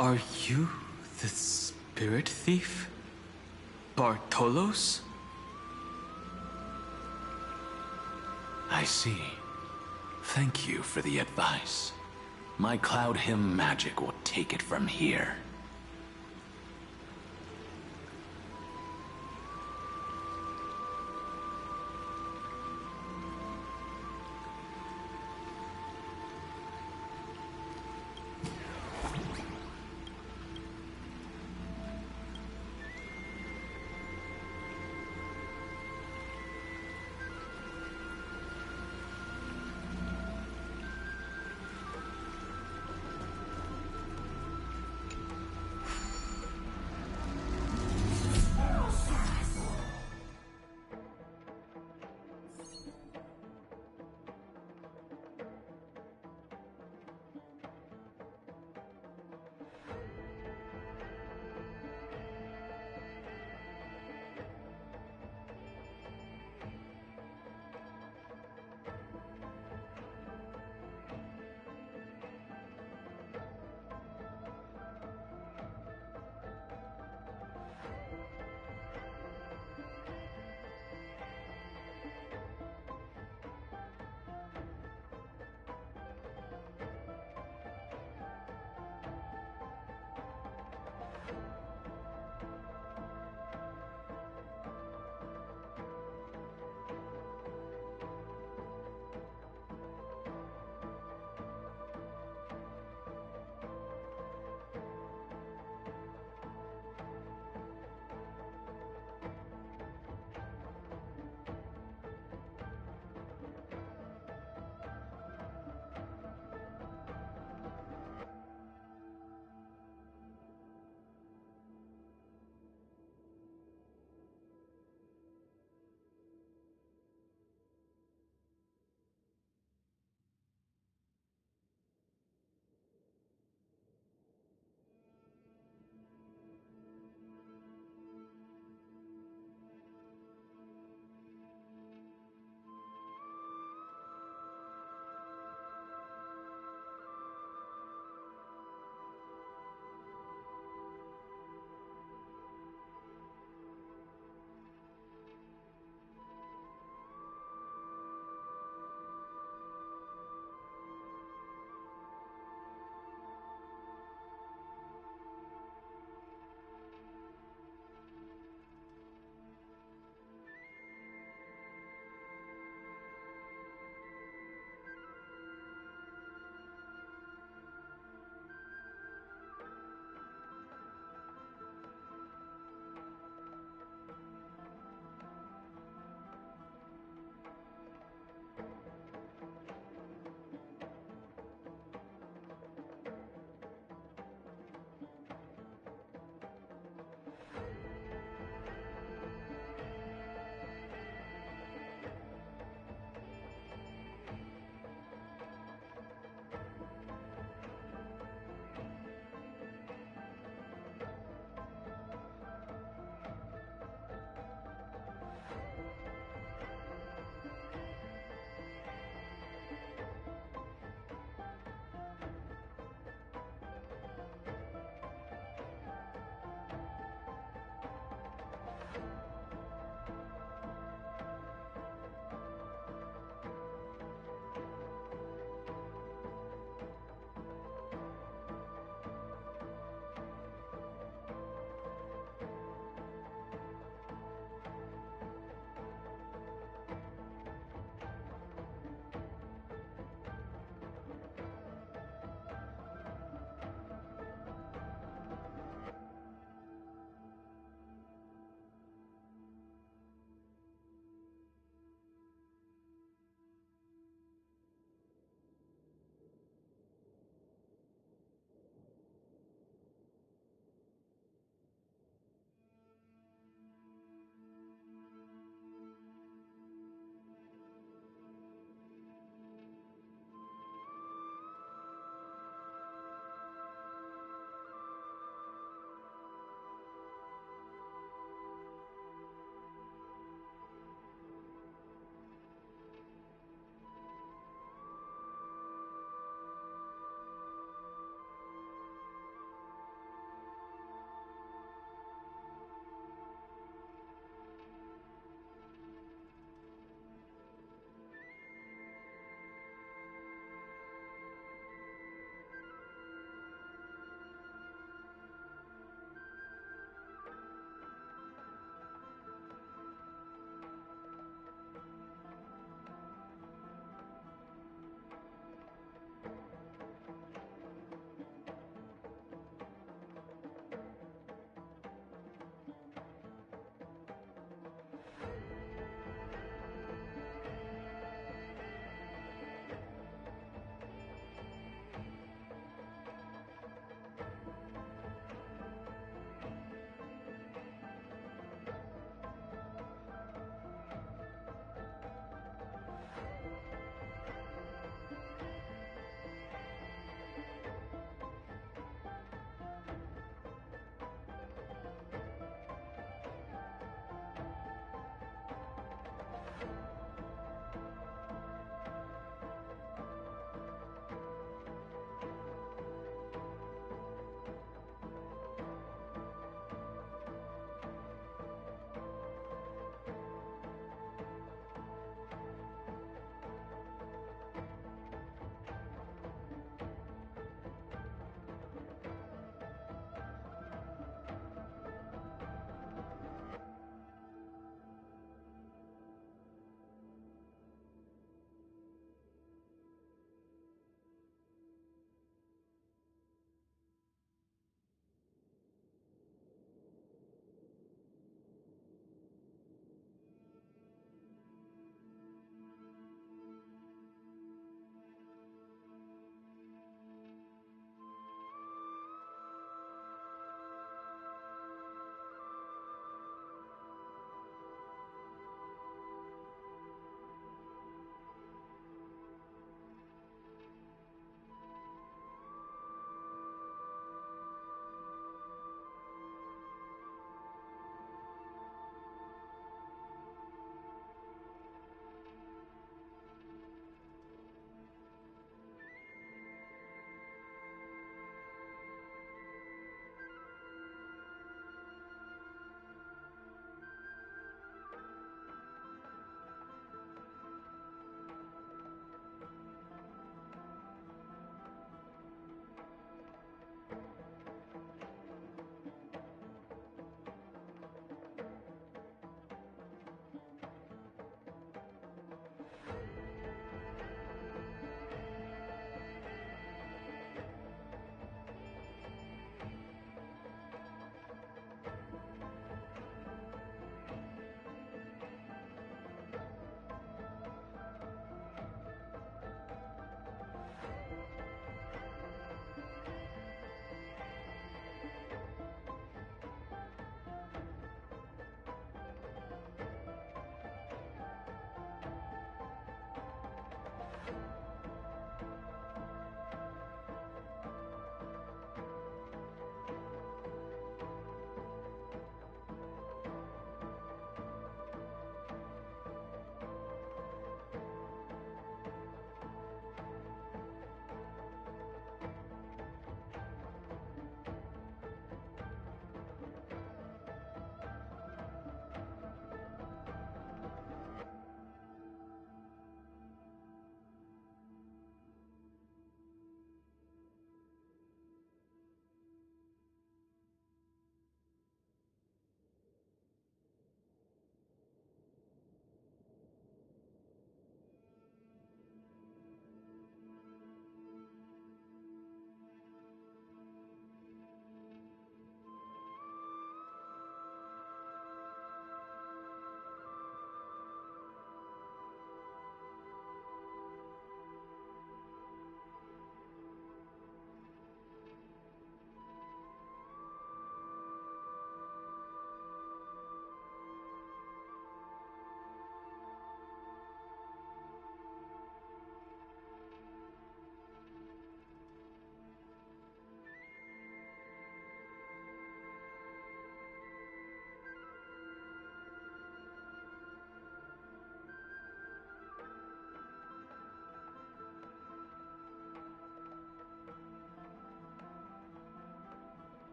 Are you the spirit thief? Bartolos? I see. Thank you for the advice. My Cloud Hymn magic will take it from here.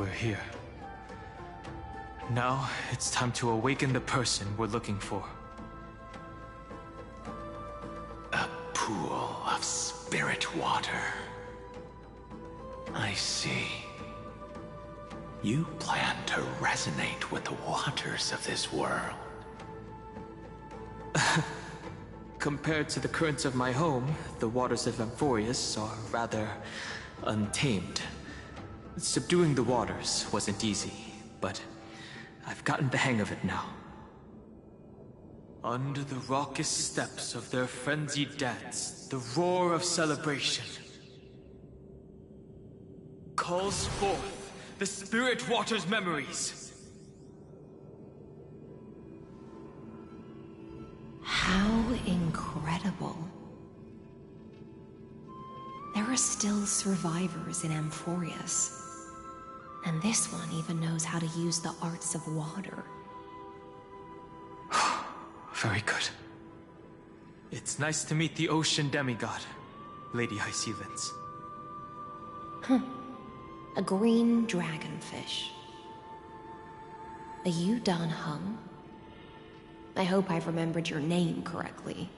we're here. Now, it's time to awaken the person we're looking for. A pool of spirit water. I see. You plan to resonate with the waters of this world. Compared to the currents of my home, the waters of Amphorius are rather untamed. Subduing the waters wasn't easy, but I've gotten the hang of it now. Under the raucous steps of their frenzied dance, the roar of celebration calls forth the spirit water's memories. How incredible. There are still survivors in Amphorius. And this one even knows how to use the arts of water. Very good. It's nice to meet the ocean demigod, Lady Hysealence. A green dragonfish. Are you Dan Hung? I hope I've remembered your name correctly.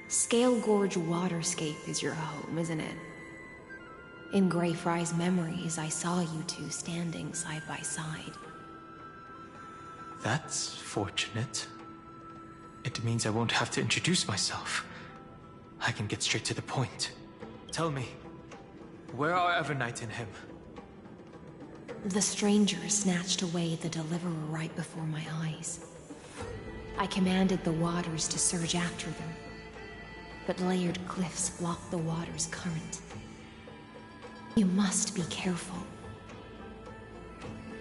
Scale Gorge Waterscape is your home, isn't it? In Greyfry's memories, I saw you two standing side by side. That's fortunate. It means I won't have to introduce myself. I can get straight to the point. Tell me, where are Evernight and him? The stranger snatched away the deliverer right before my eyes. I commanded the waters to surge after them, but layered cliffs blocked the water's current. You must be careful.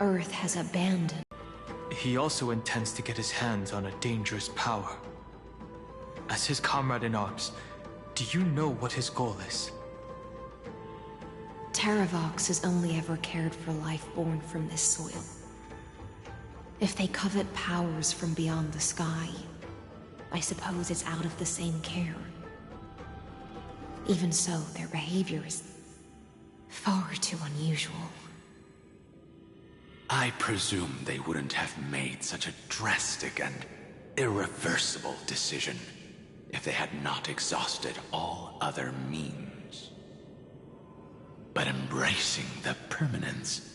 Earth has abandoned. He also intends to get his hands on a dangerous power. As his comrade in arms, do you know what his goal is? Terravox has only ever cared for life born from this soil. If they covet powers from beyond the sky, I suppose it's out of the same care. Even so, their behavior is far too unusual. I presume they wouldn't have made such a drastic and irreversible decision if they had not exhausted all other means. But embracing the permanence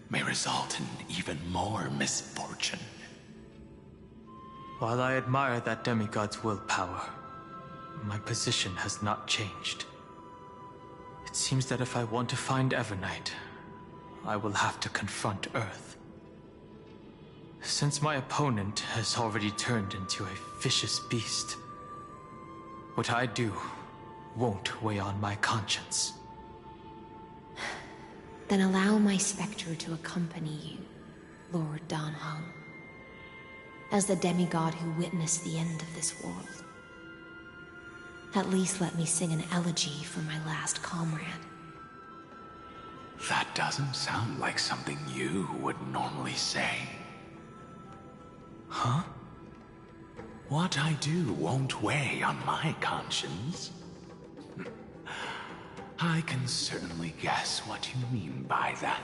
may result in even more misfortune. While I admire that demigod's willpower, my position has not changed. It seems that if I want to find Evernight, I will have to confront Earth. Since my opponent has already turned into a vicious beast, what I do won't weigh on my conscience. Then allow my specter to accompany you, Lord Dan Hung. As the demigod who witnessed the end of this world. At least let me sing an elegy for my last comrade. That doesn't sound like something you would normally say. Huh? What I do won't weigh on my conscience. I can certainly guess what you mean by that.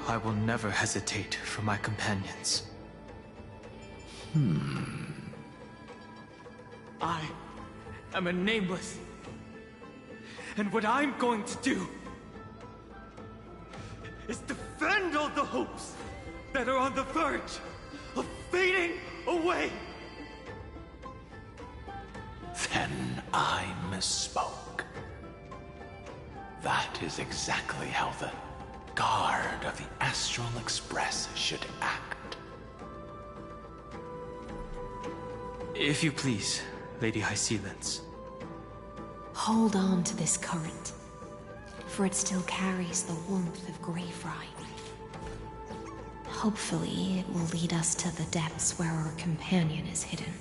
I will never hesitate for my companions. I am a nameless. And what I'm going to do is defend all the hopes that are on the verge of fading away. Then I misspoke. That is exactly how the Guard of the Astral Express should act. If you please, Lady Hysealence. Hold on to this current, for it still carries the warmth of Greyfry. Hopefully, it will lead us to the depths where our companion is hidden.